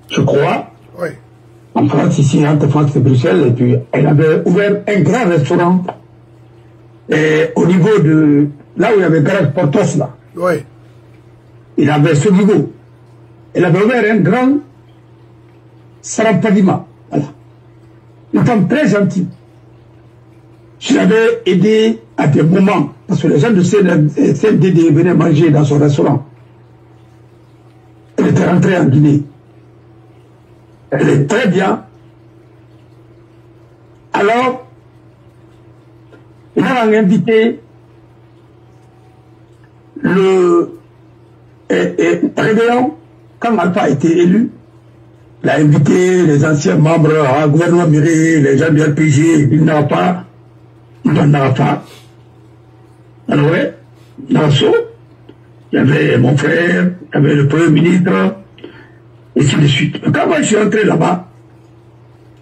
je crois. Oui. En France, ici, entre France et Bruxelles, et puis elle avait ouvert un grand restaurant et au niveau de là où il y avait garage Portos là. Oui. Il avait ce niveau. Elle avait ouvert un grand Sarampadima. Voilà. Une femme très gentille. Je l'avais aidé à des moments, parce que les gens de CNDD venaient manger dans son restaurant. Elle était rentrée en Guinée. Elle est très bien. Alors, ils m'ont invité le réveillon, quand Alpha a été élu, il a invité les anciens membres du gouvernement Miri, les gens du RPG, il n'en a pas. Alors, ouais, Nassau, il y avait mon frère, il y avait le premier ministre, et ainsi de suite. Quand moi je suis entré là-bas,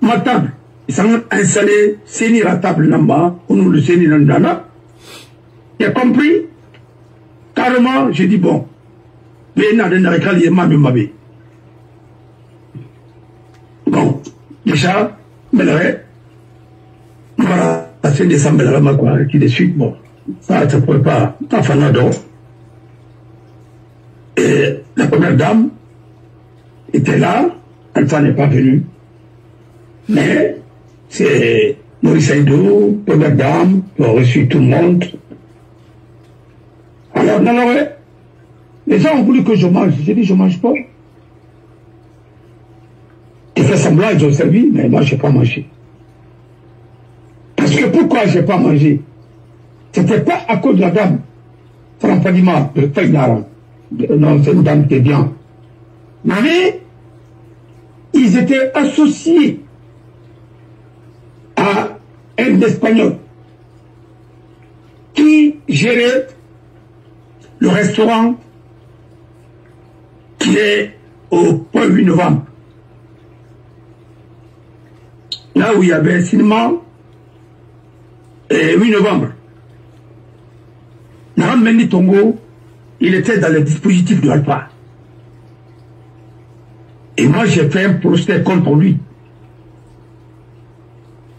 ma table, ils sont installés, c'est la table là-bas, on nous le sénit là-bas. J'ai compris, carrément, j'ai dit bon, bon, déjà, mais voilà, la fin décembre, là, quoi, qui de suite, bon, ça ne pouvait pas faire d'or. Et la première dame était là, Alpha n'est pas venu, mais c'est Maurice Aïdou, première dame, qui a reçu tout le monde. Alors, non, ouais, les gens ont voulu que je mange, j'ai dit je ne mange pas. Ils fait semblant, ils ont servi, mais moi je n'ai pas mangé. Parce que pourquoi je n'ai pas mangé? Ce n'était pas à cause de la dame. Franchement, de Faïnara. Non, c'est une dame qui est bien. Mais ils étaient associés à un Espagnol qui gérait le restaurant qui est au point 8 novembre. Là où il y avait un cinéma, 8 novembre. Naram Mendi Tongo, il était dans le dispositif de Alpha. Et moi, j'ai fait un procès contre lui.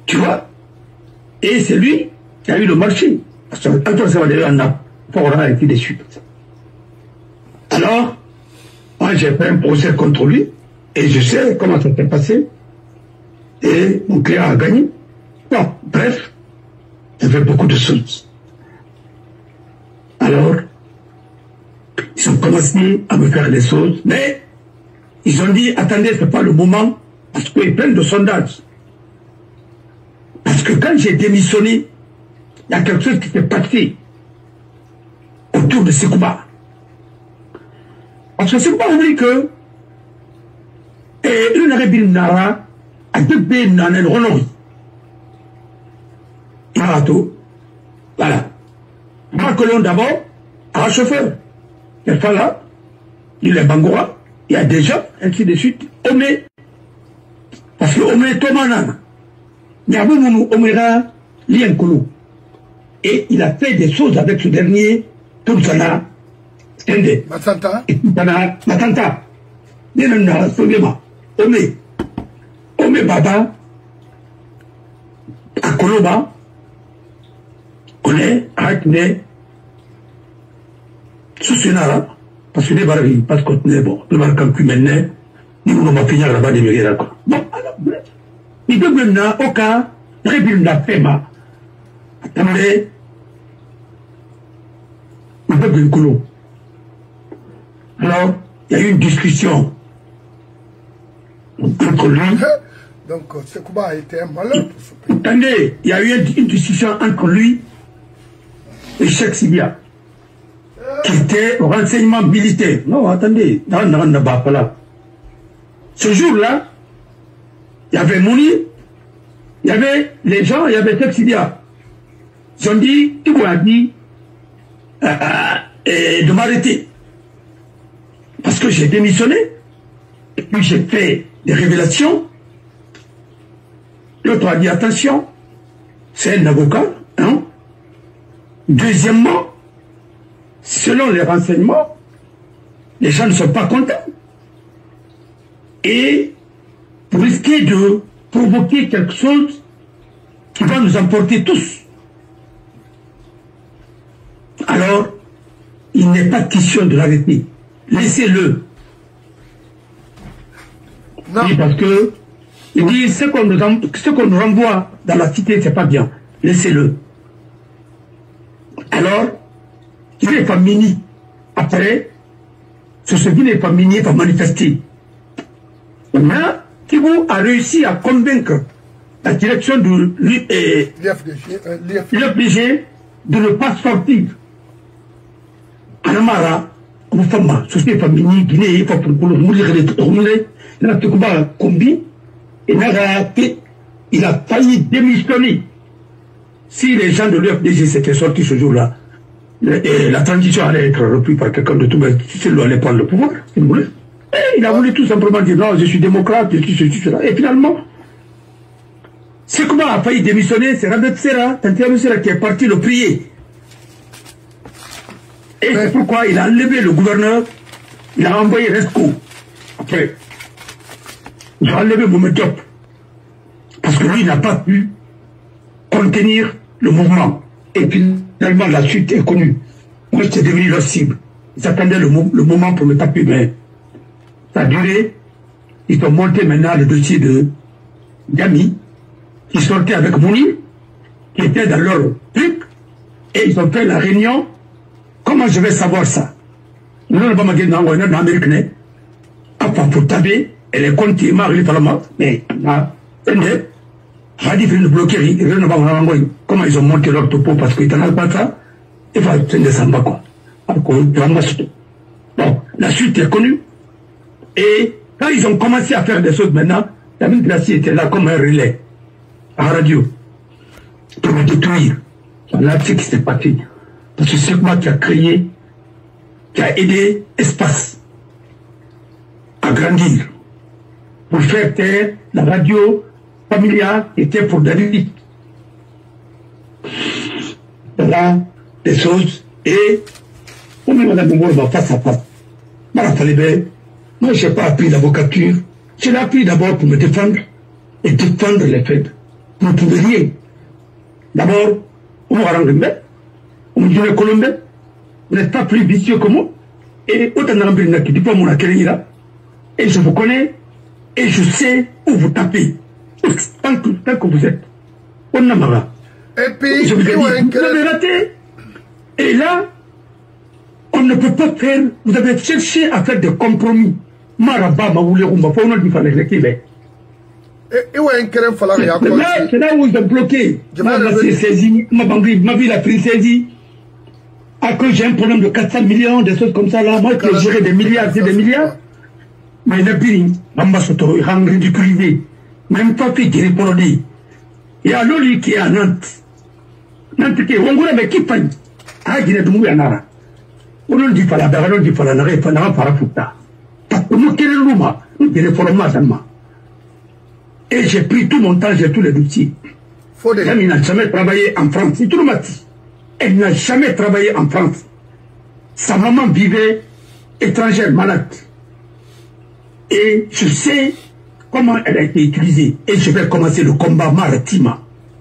Tu vois? Et c'est lui qui a eu le marché. Parce que Antoine Savadé en a pas été déçu. Alors, moi, j'ai fait un procès contre lui. Et je sais comment ça s'est passé. Et mon client a gagné. Bon, bref, il y avait beaucoup de choses. Alors, ils ont commencé à me faire des choses, mais ils ont dit, attendez, c'est pas le moment, parce qu'ils prennent de sondages. Parce que quand j'ai démissionné, il y a quelque chose qui s'est passé autour de Sekouba. Parce que Sekouba oublie que une rébille nara a deux bébés dans le Rolori. Marato, voilà. Marc Colomb d'abord, un chauffeur. Il y a là, il est Bangoura, il y a des gens, ainsi de suite. Omé, parce que Omé est Tomanana. Mais avant nous, Omera, Lienkoulou. Et il a fait des choses avec ce dernier, Toursana, Stende. Matanta. Et Toursana, Matanta. Nénana, Sogema, Omé. Omé Baba, Akoloba, on est arrêté sous ce nara, parce que les barils, parce qu'on est bon, le barcan qui maintenant, nous n'avons pas fini là-bas de me d'accord. Bon, alors, bref. Il peut maintenant, au cas, rébile la FEMA. Attendez, il peut bien couler. Alors, il y a eu une discussion entre lui. Donc, Sekouba a été un malheur pour ce pays. Attendez, il y a eu une discussion entre lui et Cheikh Sibia, qui était au renseignement militaire. Non, attendez, là. Ce jour-là, il y avait Mouni, il y avait les gens, il y avait Cheikh Sibia. Ils ont dit, tu m'as dit de m'arrêter. Parce que j'ai démissionné, et puis j'ai fait des révélations. L'autre a dit, attention, c'est un avocat, hein. Deuxièmement, selon les renseignements, les gens ne sont pas contents. Et pour risquer de provoquer quelque chose qui va nous emporter tous. Alors, il n'est pas question de l'arrêter. Laissez-le. Oui, parce que il dit ce qu'on nous renvoie dans la cité, c'est pas bien. Laissez-le. Alors, il est pas mini. Après, ce qui n'est pas mini va manifester. Mais Kibou a réussi à convaincre la direction de l'IFDG de ne pas sortir. Anamara, comme femme, société famille, Guinée, il faut pour le mourir les tourner. Il a tout combi. Il a failli démissionner. Si les gens de l'UFDG s'étaient sortis ce jour-là, la transition allait être reprise par quelqu'un de tout, mais s'il allait prendre le pouvoir, il voulait. Et il a voulu tout simplement dire non, je suis démocrate, je suis ceci, cela. Et finalement, c'est comment a failli démissionner, c'est Rabet Serra, Tantia Serra qui est parti le prier. Et c'est pourquoi il a enlevé le gouverneur, il a envoyé Resco. Après, il a enlevé Moumediop. Parce que lui, il n'a pas pu contenir le mouvement. Et finalement, la suite est connue. Moi, c'est devenu leur cible. Ils attendaient le moment pour me taper, mais ça a duré. Ils ont monté maintenant le dossier de Gami, qui sortait avec Mouni, qui était dans leur truc, et ils ont fait la réunion. Comment je vais savoir ça? Nous n'avons pas dit non, on est en Amérique, enfin, pour taper, elle est contre, il m'a arrivé par la main, mais, comment ils ont monté leur topo parce qu'ils n'en ont pas ça, il va se descendre quoi. Bon, la suite est connue. Et quand ils ont commencé à faire des choses maintenant, David Grassi était là comme un relais à la radio pour me détruire. Voilà ce qui s'est passé. Parce que c'est moi qui a créé, qui a aidé Espace à grandir. Pour faire taire la radio familiale était pour David. Voilà des choses. Et on met Mme Mourba face à face. Moi, je n'ai pas appris l'avocature. Je l'ai appris d'abord pour me défendre et défendre les faits. Vous ne pouvez rien. D'abord, on m'a rendu on me dit Colombien, vous n'êtes pas plus vicieux que moi. Et autant de qui dit pas mon accueil. Et je vous connais et je sais où vous tapez. Tant que vous êtes. On a marre. Et puis, je vous ai dit, vous avez raté. Et là, on ne peut pas faire. Vous avez cherché à faire des compromis. Maraba, Maoulé, on va faire une différence avec les c'est là où ils ont bloqué. Ma ville a pris saisie. À cause j'ai un problème de 400 millions, des choses comme ça là. Moi qui ai géré des milliards et des milliards. Mais il n'a pas dit, Mambasoto, il rend ridiculisé. Même pas fait qu'il répond. Il y a l'oli qui est à Nantes. Nantes qui est Hongola, mais qui paye. Ah, il est de Mouyanara. On ne dit pas la barre, on ne dit pas la narre, on ne dit pas la fouta. Parce que nous, quel est le mouvement? Nous, il est pour le mouvement. Et j'ai pris tout mon temps, j'ai tous les dossiers. Elle n'a jamais travaillé en France. C'est tout le matin. Elle n'a jamais travaillé en France. Sa maman vivait étrangère, malade. Et je sais comment elle a été utilisée. Et je vais commencer le combat maritime.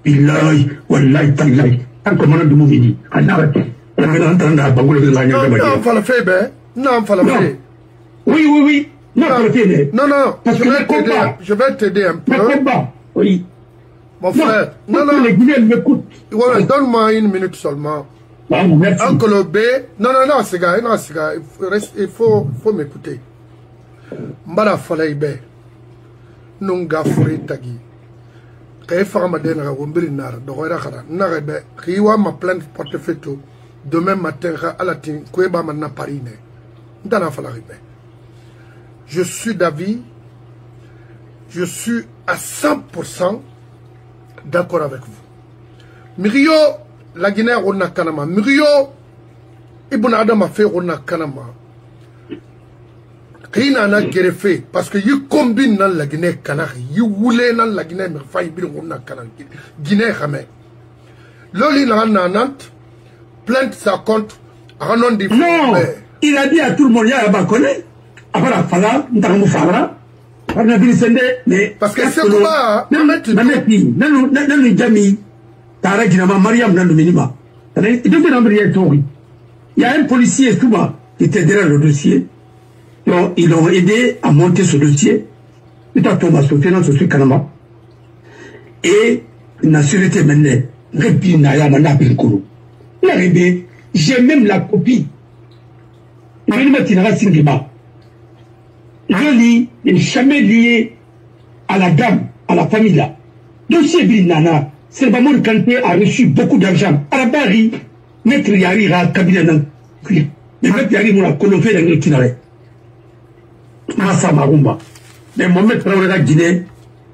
Billahi, wallahi, tallahi. Tant que mon nom de Moumini. Non, oui. Non, je vais t'aider un peu. Oui. Mon frère, non. Les Guinéens m'écoutent. Ouais, donne-moi une minute seulement. Merci. Uncle B. Non, c'est gars. Il faut m'écouter. Mbala Falaïbe. Nunga Furi Tagi. Kay Faramadena Wombiri Nar, Dohera Hara, Narebe, Kiwa ma plainte portefeuille. Demain matin, à la tin, Kweba Mana Parine. Dana Falaïbe. Je suis d'avis, je suis à 100% d'accord avec vous. Mirio, la Guinée, on a Kanama. Mirio, Ibn Adam a fait on a Kanama. Qui n'en a greffé, parce que you combine dans la Guinée Kanari, you voulez dans la Guinée, mais faille bien on a Kanari. Guinée Ramé. Loli n'a Nantes, plainte ça contre, Ranon dit. Non, il a dit à tout le monde, il y a un baconnet. Après la fala, nous avons fait mais parce que c'est quoi? Il y a un policier souvent qui était derrière le dossier. Ils l'ont aidé à monter ce dossier. Et la sûreté maintenant, j'ai même la copie. Je n'est jamais lié à la dame, à la famille là. Dossier Binana, Serbamour Kanté a reçu beaucoup d'argent. À la Bari, Maître Yari a cabinet dans le mais Maître Yari m'a colofé dans le Kinare. Massa Marumba. Mais mon maître Raoula Guinée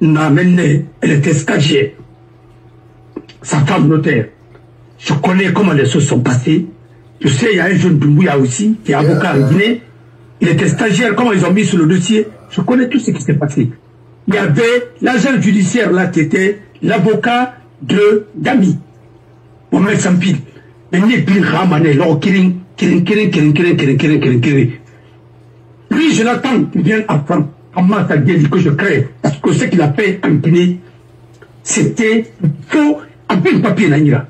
n'a mené, elle était stagiaire. Sa femme notaire. Je connais comment les choses sont passées. Je sais, il y a un jeune Doumbouya aussi, qui est avocat en Guinée. Il était stagiaire, comment ils ont mis sur le dossier. Je connais tout ce qui s'est passé. Il y avait l'agent judiciaire là qui était l'avocat de Dami. Mohamed Sampil. Mais il n'est ramané, kiring. Lui, je l'attends qu'il vienne apprendre comment ça dit que je crée. Parce que ce qu'il a fait en Guinée, c'était faux, un peu de papier naïra.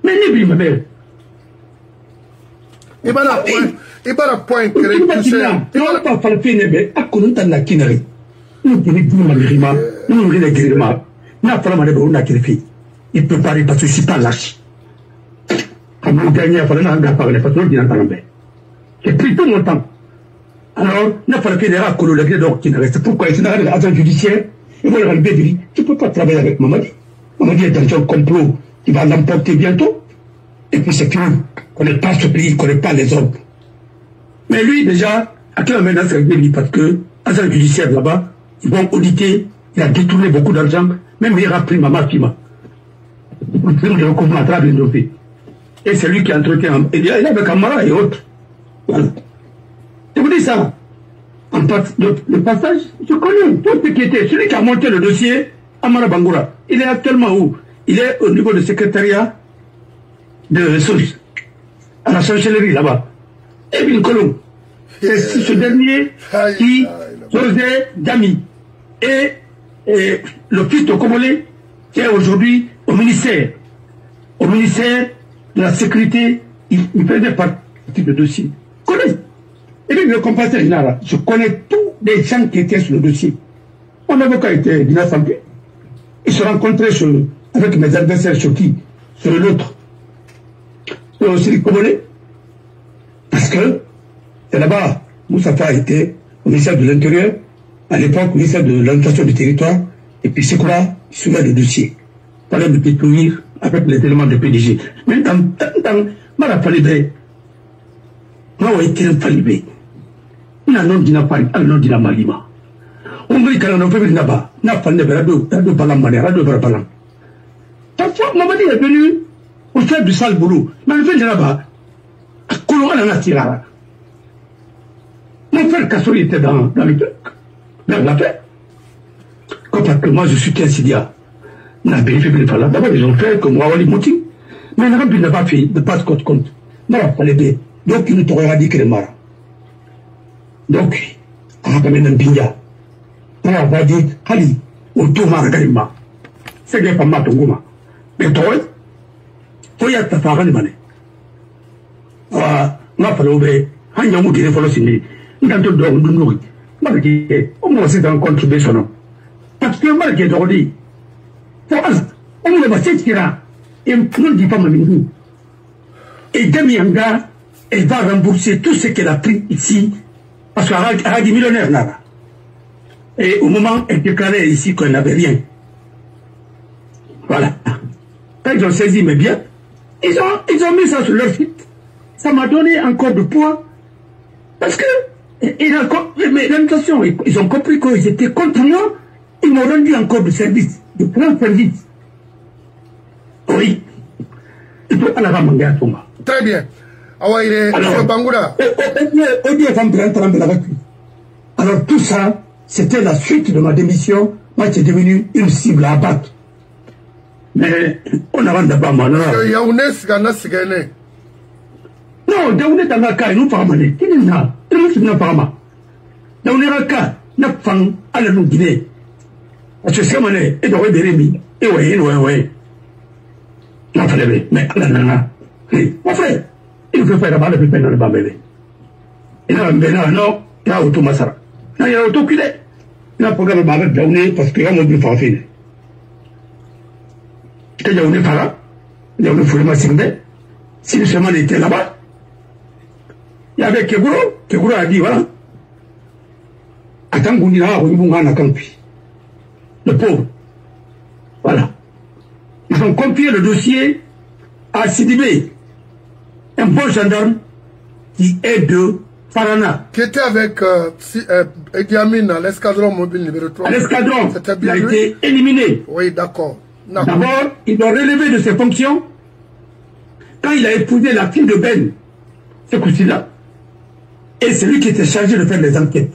Mais n'est ma mère. Et voilà, point créé tout ça. Et on pas faire nebe à connaître la kinari. Nous tenons du malgrima, nous le grima. N'a pas mal de on a créé. Il peut pas parce que je suis pas lâche. Comme le dernier fois, on a parlé parce que on dit en parlant. J'ai pris tout mon temps. Alors, n'a pas fait des rats que le gré d'or qui reste. Pourquoi il y a l'agent judiciaire? Et voilà le bébé. Tu peux pas travailler avec Mamadi. Mamadi est dans un complot qui va l'emporter bientôt. Et puis c'est fini. On ne connaît pas ce pays, on ne connaît pas les hommes. Mais lui, déjà, À quel moment ça dit parce que, agent judiciaire là-bas, ils vont auditer, il a détourné beaucoup d'argent, même il a pris Mama Fima. Et c'est lui qui a entretenu, il est avec Amara et autres. Voilà. Je vous dis ça. Le passage, je connais tout ce qui était. Celui qui a monté le dossier, Amara Bangoura, il est actuellement où? Il est au niveau du secrétariat de SOS, à la chancellerie là-bas. Et une colonne. C'est ce dernier qui faisait Dami. Et le fils de Komolé, qui est aujourd'hui au ministère de la sécurité, il faisait partie du dossier. Je connais. Et puis le compagnon général, je connais tous les gens qui étaient sur le dossier. Mon avocat était Dina Sampi. Ils se rencontraient avec mes adversaires sur qui? Sur l'autre. Sur le Komolé. Parce que c'est là-bas, Moustapha était au ministère de l'Intérieur, à l'époque, au ministère de l'Administration du territoire, et puis c'est quoi? Il soulève le dossier. Il fallait me détruire avec les éléments de PDG. Mais dans ma falibé, moi, on était un falibé. Il a non dit n'a pas, il a non dit n'a malima. On me dit qu'il y a un peu de là-bas, n'a pas de balam, radio balam. Parfois, Mamadi est venu pour faire du sale boulot. Mais il fait de là-bas, à Kouloura, on a tiré. Mon frère Kassori était dans le truc, dans la paix. Parce que moi, je suis Kensidia. D'abord, ils ont fait comme Wawali Mouti. Mais il n'a pas fait de passe compte. Donc, il nous t'aurait dit que les maras. Donc, on a quand même un binja. On a dit, Hali, au tout margarima. C'est que pas ma tonguma. Mais toi, faut y être ta femme de mané. Ah, n'a pas l'obé. Hanya mouti de folosini. N'a pas de nourri. Marqué, on m'a aussi dans contribution. Parce que marqué d'ordi. On ne va pas tirer. Et ne dit pas ma mini. Et Damianga, elle va rembourser tout ce qu'elle a pris ici. Parce qu'elle a des millionnaires là. Et au moment, elle déclarait ici qu'elle n'avait rien. Voilà. Quand ils ont saisi mes biens, ils ont mis ça sur leur site. Ça m'a donné encore de poids. Parce que, mais l'administration, ils ont compris qu'ils étaient contre moi. Ils m'ont rendu encore de service, de grand service. Oui. Il faut aller à Manga Touma. Très bien. Alors, tout ça, c'était la suite de ma démission. Moi, j'étais devenu une cible à abattre. Mais on a d'abord maintenant. Non, Daoune Tangaka, nous parlons. Qui est là? Nous ne parlons pas. Daoune Raka, n'a pas à la Guinée. Parce que c'est mon et de Rémi. Et ouais. Non, fallait, mais là, mon frère, il faut faire la balle de peine dans le bambé. Il a un bénin, non, il a automasara. Non, il a autoculé. Il a programme de balle de parce qu'il y a un mot de farfine. Quand il y a une para, il y a une foule massingée. Si le chemin était là-bas, il y avait Keguro a dit voilà. Attends, Gounina, Oubungana Kampi. Le pauvre. Voilà. Ils ont confié le dossier à Sidibé, un bon gendarme qui est de Farana. Qui était avec Idi Amin à l'escadron mobile numéro 3. À l'escadron, il a été éliminé. Oui, d'accord. D'abord, ils l'ont relevé de ses fonctions quand il a épousé la fille de Ben, ce coup-ci-là. Et c'est lui qui était chargé de faire les enquêtes.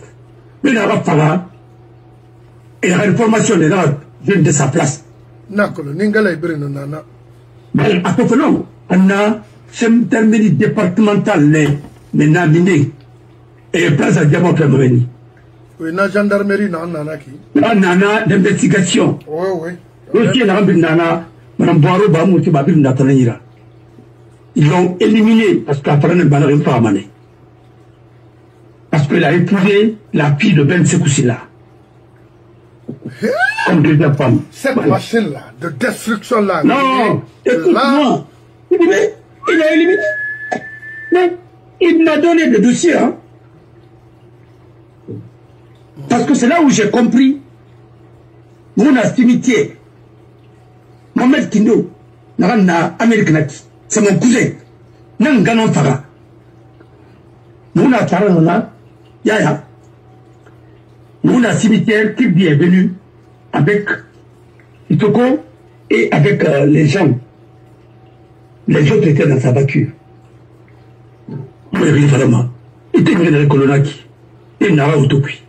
Mais il n'a pas fallu. Et la réformation des gens vient de sa place. Nakolo, Ningala Ibrino Nana. Mais à peu non, on a un terminé départemental, mais Namine, et place à Diamant Pemreni. Oui, na gendarmerie, Nana qui. Nana d'investigation. Oui. Aussi, Nana, Mme Boiro Bamouti Babil Natanira. Ils l'ont éliminé parce qu'après, il n'a pas amené. Parce qu'il a épousé la fille de Ben Sekoussila. Comme deuxième femme. Cette machine-là, de destruction-là. Non, écoute-moi. Il a éliminé. Mais il m'a donné le dossier. Hein. Parce que c'est là où j'ai compris mon astimitié. Mohamed Kindo, na Amérique Nati, c'est mon cousin. Nan Ganon Fara. Nous, on a parlé, Yaya. Nous, un cimetière qui est venu avec Itoko et avec les gens. Les autres étaient dans sa voiture. Il était venu dans le colonaki. Il n'a pas autopsie.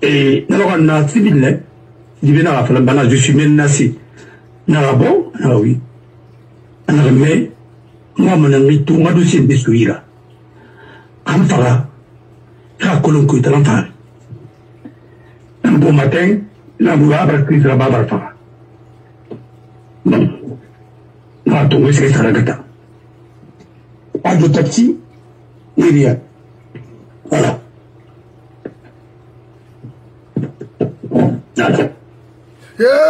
Et alors, on a civil, je suis menacé. Bon, ah oui. On a remis, moi, mon ami, tout, moi, dossier de Besouira. En fara, à Colonco, il est en un bon matin, la boulard a pris la barbe à fara. Non. On a tombé sur la gata. Pas de taxi, ni rien. Voilà.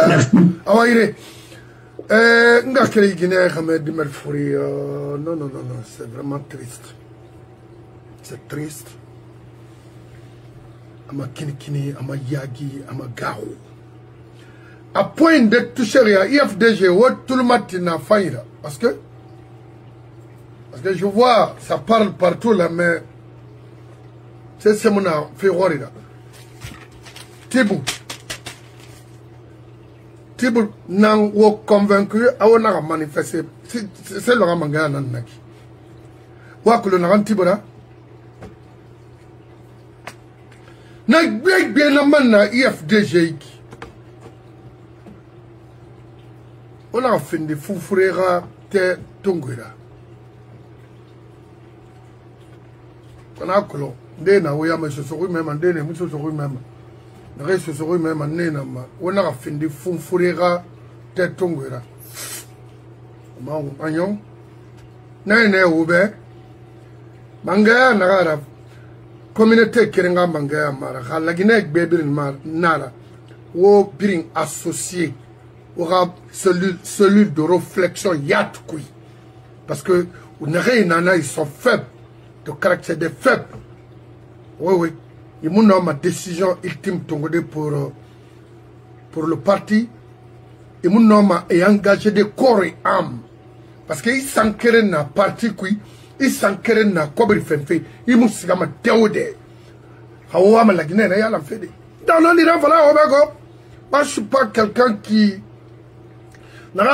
Merci. Awaire. Non, c'est vraiment triste. C'est triste. Ama Kinikini, ama Yagi, ama Gao. À point de toucher à IFDG, tout le matin à faillir. Parce que je vois, ça parle partout là, mais c'est mon fait roi là. Tibou n'en ou convaincu à on a manifesté. C'est le ramanga nanaki. Wa que le naran tibora. Na bien la manna IFDG. On a fait des foufrera te tunguira. On a colon. Dena ouya me se souri même, dena me se souri même. Reste sur eux-mêmes en Nénama. On a fini de Funfurera, Tetongura. Mon compagnon. Nene Oube. Mangaya Nara. Communauté Kerenga Mangaya Mara. La Guinée Bébé Nara. Ou bien associé. Aura cellule de réflexion Yatkoui. Parce que, ils sont faibles. De caractère des faibles. Oui. Il y a ma décision ultime pour le parti. Il y a engagé de corps et âme. Parce qu'il s'enquête dans le parti, il s'enquête dans le corps et fait. Il m'a dit que dans le Liran, voilà, moi je ne suis pas quelqu'un qui. Non,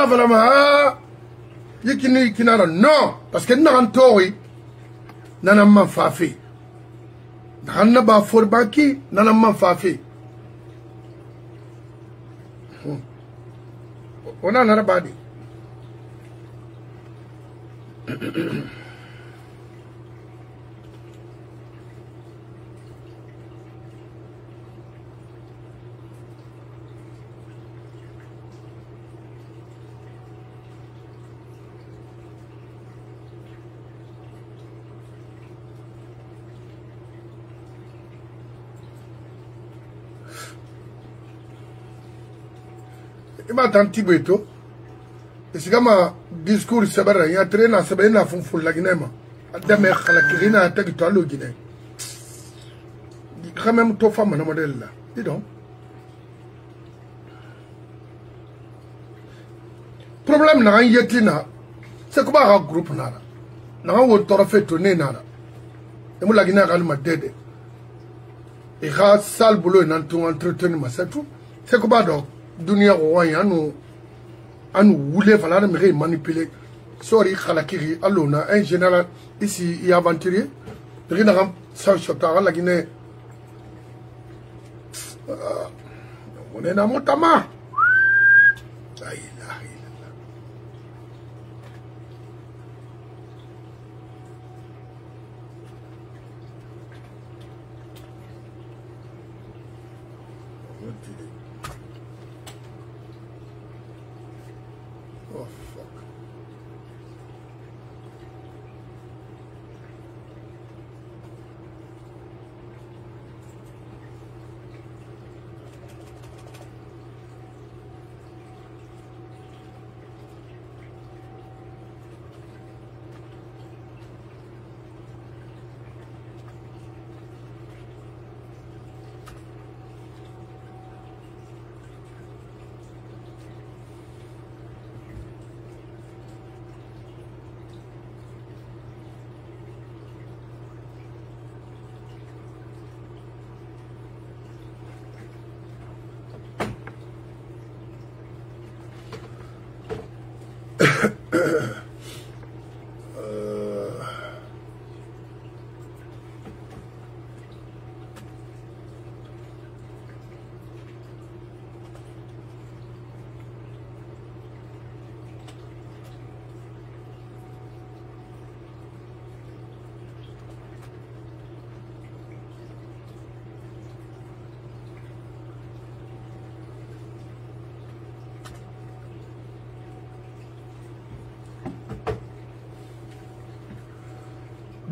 parce que nous avons tori, nous avons fait. Nana ba forbaki nana man fafi ona nana badi il m'a tant tibeto et c'est comme un discours sévère il y a traîné à sévère na fun la Guinée ma adame khalakirina ataki to allo Guinée quand même to femme na modèle là dis donc problème na yetina c'est comme un groupe nara na on to fait tourner nara et moi la Guinée a ma dédé et ga sale boulot nan to entretenir ma c'est tout c'est comme donc dunia roi anu voulait falloir me manipuler sorry khalakiri alona un général ici il aventurier rien sans chotara la Guinée on est dans motama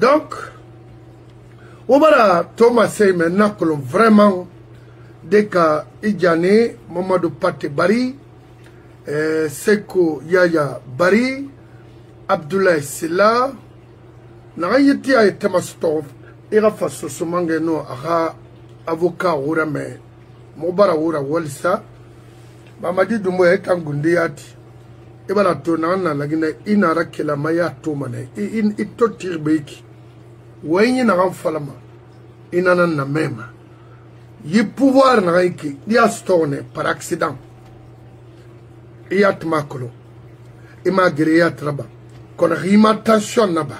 Donc, on va Thomas Sey maintenant que l'on vraiment dès qu'à Idjane, Mamadou Pate Bari, Seko Yaya Bari, Abdoulaye Silla, Narayeti a été mastof, ira face au mangeno à avocat ou mais Mobara ou Walisa, Mamadi Dumbo est un gundiati. Et bien, la guinée, il n'a pas que la maya tomane, il est tirbeki. Oué n'a pas falama, il n'en a même. Il pouvoir n'a qui, il a stone par accident. Il y a tmakolo, il m'a gré à traba, qu'on a rimatation naba,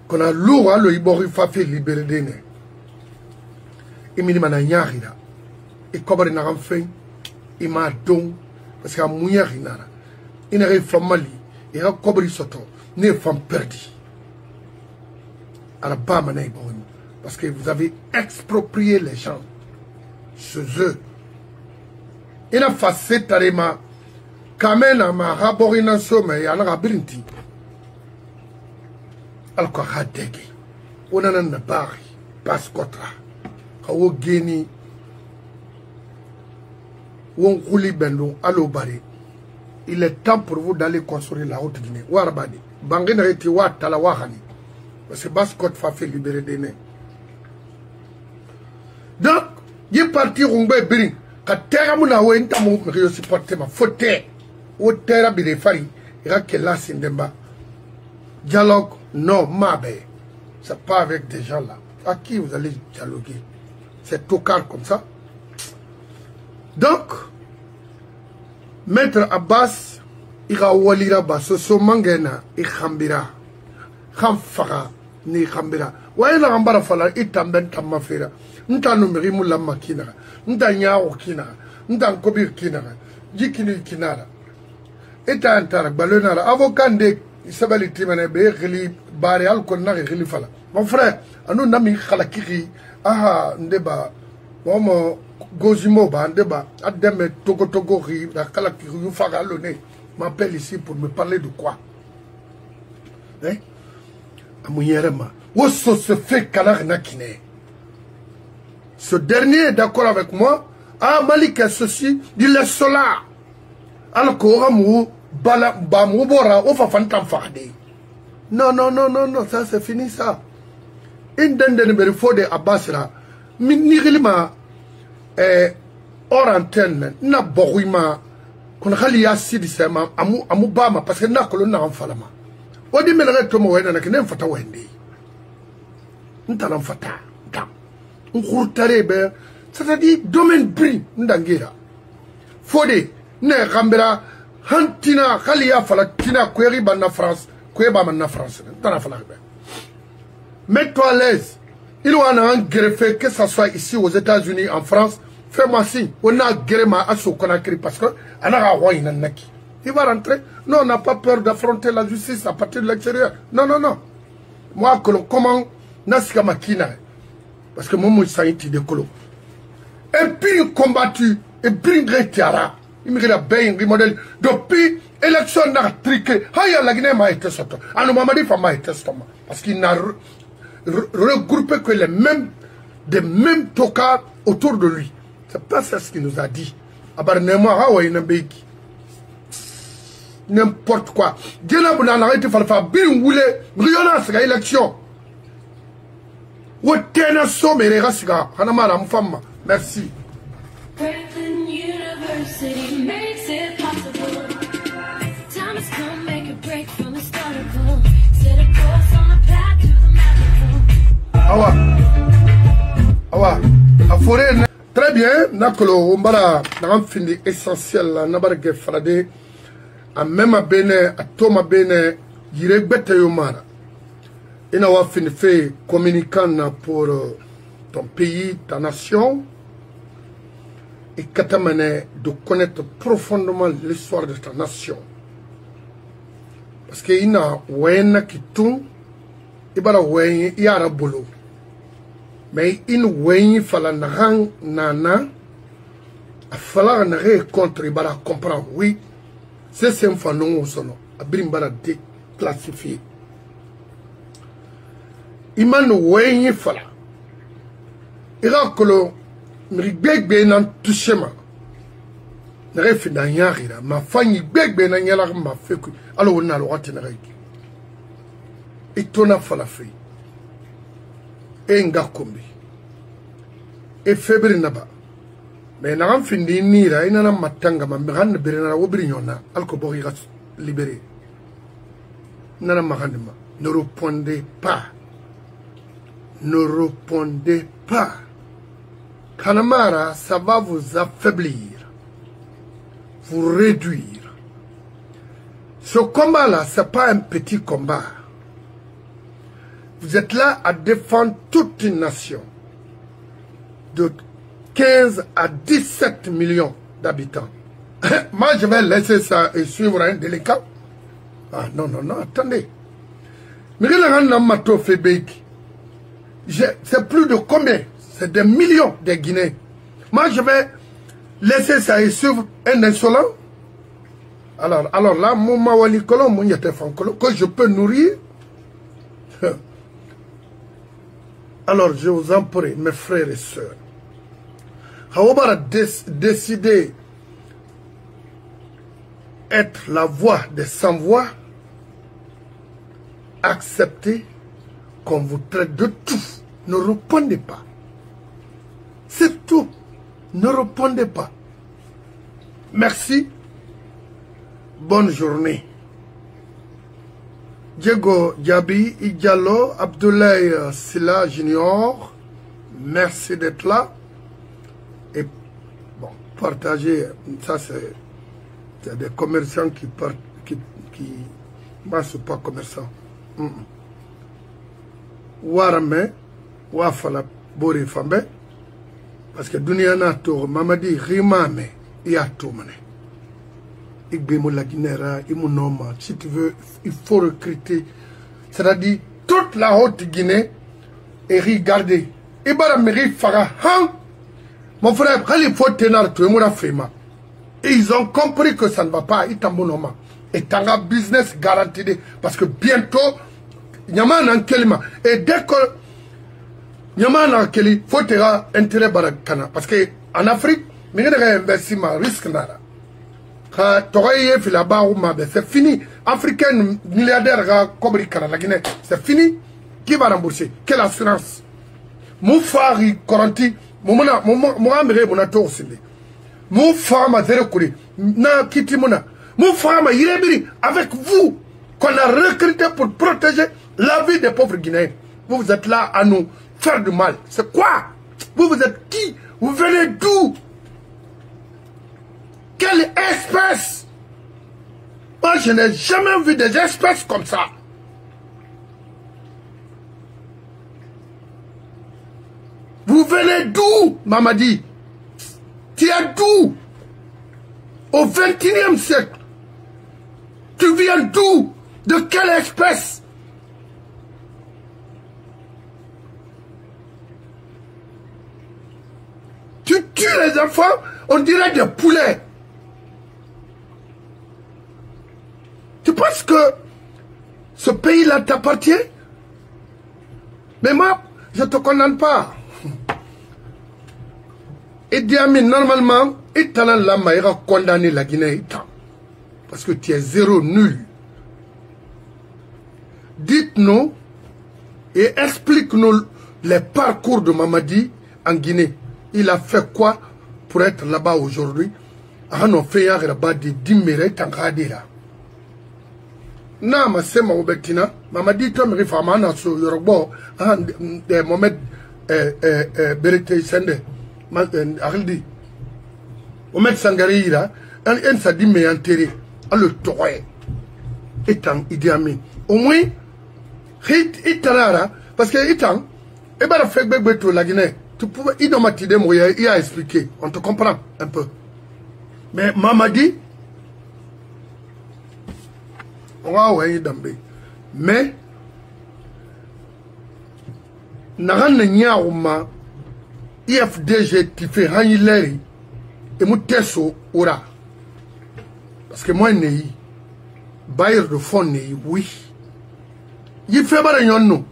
qu'on a lourd à l'oibori fafi libéré d'éne. Il m'a dit, man a nyarida, il cobre n'a pas fait, il m'a don. Parce qu'il y a mouillé rinara. Il n'y a pas de mali. Il y a cobri soto. Il n'y a pas perdu. À la bas parce que vous avez exproprié les gens. Chez eux. Il y a fait tarima. Kamena ma raborina somme. Il y a un rabinti. Alors qu'on a dégué. On a un bari. Pascotra. Kawo geni. Il est temps pour vous d'aller construire la haute Guinée. Warbadi. Bangin reti wa talawahani. Parce que Bascot fa fait libérer des nez. Donc, il est parti rumbe birin. Quand terre muna we intamu mrio supporter ma faute. Ou terre bire fari. Il y a que là sindemba. Dialogue, non, mabe. C'est pas avec des gens là. À qui vous allez dialoguer? C'est tocard comme ça. Donc, Maître Abbas, il a walira baso so mangena i khambira. Khamfara ni khambira. Wa ila ngambara fala itamben tamafira. Nta numeri mulla makina. Nta nyawo kina. Nta nkobir kina. Jikini kinara. Eta antara balonara avocat de isabali timane be khili bare al kon na khili fala. Mon frère, anu nami khalakiri aha ndeba momo Gozimo Bandeba, Ademe Togo Ri, la Kalaki Yufaga Lone, m'appelle ici pour me parler de quoi? Hein? Amouyerema. Où se fait Kalar Nakine? Ce dernier est d'accord avec moi. Ah, Malik est ceci, il est cela. Alors qu'Oramou, Bamoubora, Ofafantam Farde. Non, non, non, non, non, ça c'est fini ça. Indende Berifo de Abbasra, Minirima. Hors antenne, na boruima, qu'on a lié à Sidisema, Amoubama, parce que n'a que l'on n'a en falama. On dit, mais le reste, moi, n'a qu'un fata wendi. N'ta fata, on routare, c'est-à-dire, domaine bris, n'dangira. Fode, ne rambera, Hantina, Khalia, Falatina, Queriba na France, Queba na France, n'ta fala. Mets-toi à l'aise. Il y a un greffé, que ce soit ici aux États-Unis, en France, fais-moi signe. On a greffé à ce qu'on a créé parce que on a roi naki. Il va rentrer. Non, on n'a pas peur d'affronter la justice à partir de l'extérieur. Non, non, non. Moi, que l'on commande, Nasika Makina. Parce que moi, je suis de colo. Et puis, combattu, et puis, Tiara. Il me dit la bain, le modèle. Depuis, élection n'a triqué. Haya la Guinée m'a été sorti. Alors, maman dit, m'a été sorti. Parce qu'il n'a regroupé que des mêmes tocards autour de lui. C'est pas ça ce qu'il nous a dit. N'importe quoi. Dieu n'a pas arrêté de faire bien rouler. Riona, c'est l'élection. Merci. Awa. Awa. A forêt. Très bien. Nakolo. Ombara. N'avons fini essentiel. N'abarge frade. A même à bene. A toma bene. Yire bete yomara. Et n'a pas fini fait communicant pour ton pays, ta nation. Et qu'à t'amener de connaître profondément l'histoire de ta nation. Parce qu'il y a un qui tourne. Il y a un boulot. Mais il y a un nana. Il faut contre il va comprendre. Oui, c'est un fanon au son. Il va déclassifier. Iman Wayne Fala. Irakolo, Mribegbe nan touchema. Nerefi na yarira, ma fanyi begbe na yalar ma feku. Alors on a le roi tenareki. Et tona fala fe. Et ngakombi. Et febri naba. Mais na ram findi nira, ina na matanga ma miran berena obrignona, alkobori ras libéré. Nana maranima. Ne répondez pas. Ne répondez pas. Kanamara, ça va vous affaiblir, vous réduire. Ce combat-là, ce n'est pas un petit combat. Vous êtes là à défendre toute une nation de 15 à 17 millions d'habitants. Moi, je vais laisser ça et suivre un délicat. Ah non, non, non, attendez. C'est plus de combien? C'est des millions de Guinéens. Moi, je vais laisser ça et suivre un insolent. Alors là, mon mawali kolon, mon yate fankolo, que je peux nourrir. Alors, je vous en prie, mes frères et sœurs. Haobara décider être la voix des sans-voix, acceptez qu'on vous traite de tout. Ne répondez pas. C'est tout. Ne répondez pas. Merci. Bonne journée. Diego Diaby Diallo, Abdoulaye Silla Junior, merci d'être là. Et bon, partagez, ça c'est des commerçants qui moi je ne suis pas commerçant. Warame, Wafala Bori Fambe, parce que Dunia na tour, Mamadi Rimame, il y a tout mané. Si tu veux, il faut recruter. C'est-à-dire, toute la haute Guinée est regardée. Mon frère, il faut tenir tout le monde. Et ils ont compris que ça ne va pas. Et tu as un business garanti. Parce que bientôt, il y a un kelima. Et dès que il y a un kelima, il faut tenir intérêt barakana. Parce qu'en Afrique, il y a un investissement risque. C'est fini. Africain milliardaire la Guinée. C'est fini. Qui va rembourser? Quelle assurance? Moufari Koranti, Mohamere Monato Sinde. Moufama Zerekuri, Na Kitimona. Moufama Irebiri, avec vous, qu'on a recruté pour protéger la vie des pauvres Guinéens. Vous êtes là à nous faire du mal. C'est quoi? Vous êtes qui? Vous venez d'où? Quelle espèce? Moi, je n'ai jamais vu des espèces comme ça. Vous venez d'où, Mamadi? Tu es d'où? Au XXIe siècle. Tu viens d'où? De quelle espèce? Tu tues les enfants, on dirait des poulets. Tu penses que ce pays-là t'appartient? Mais moi, je ne te condamne pas. Idi Amin, normalement, il a condamné la Guinée. Parce que tu es zéro, nul. Dites-nous et explique-nous les parcours de Mamadi en Guinée. Il a fait quoi pour être là-bas aujourd'hui? On a fait là-bas des dimérés tangadira. Na ma sema obetina Mamadi to mi fama na so Yorùbá de Mohamed Berete Sende Arildi Mohamed Sangarira en sa dit me enterré le toy étant Idi Amin au moins hit itarara parce que étant et ben fait bébé to la Guinée tu pouvais idomatide moi il a expliqué on te comprend un peu mais Mamadi mais Naran Nyaouma IFDG qui fait Hanileri et Moutesso Ora. Parce que moi, n'est bailleur de fonds, oui. Il fait pas rien, non.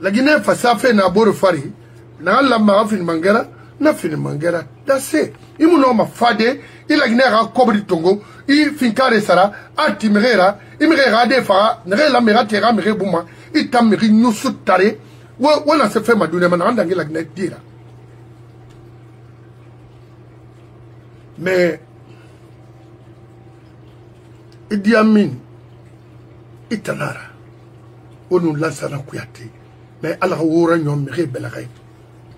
la Guinée face à fait na bore fari na la ma fin mangera na fin mangera dasé imu no ma fade il la Guinée ra kobri tongo i fin kare sara atimrera imrera de fa ne la mera tera mera buma itamri nyusu tare wona se fait madune man anda la Guinée dira mais Idi Amin itanara onu lansana kuyate mais ala wora nyom mera belagay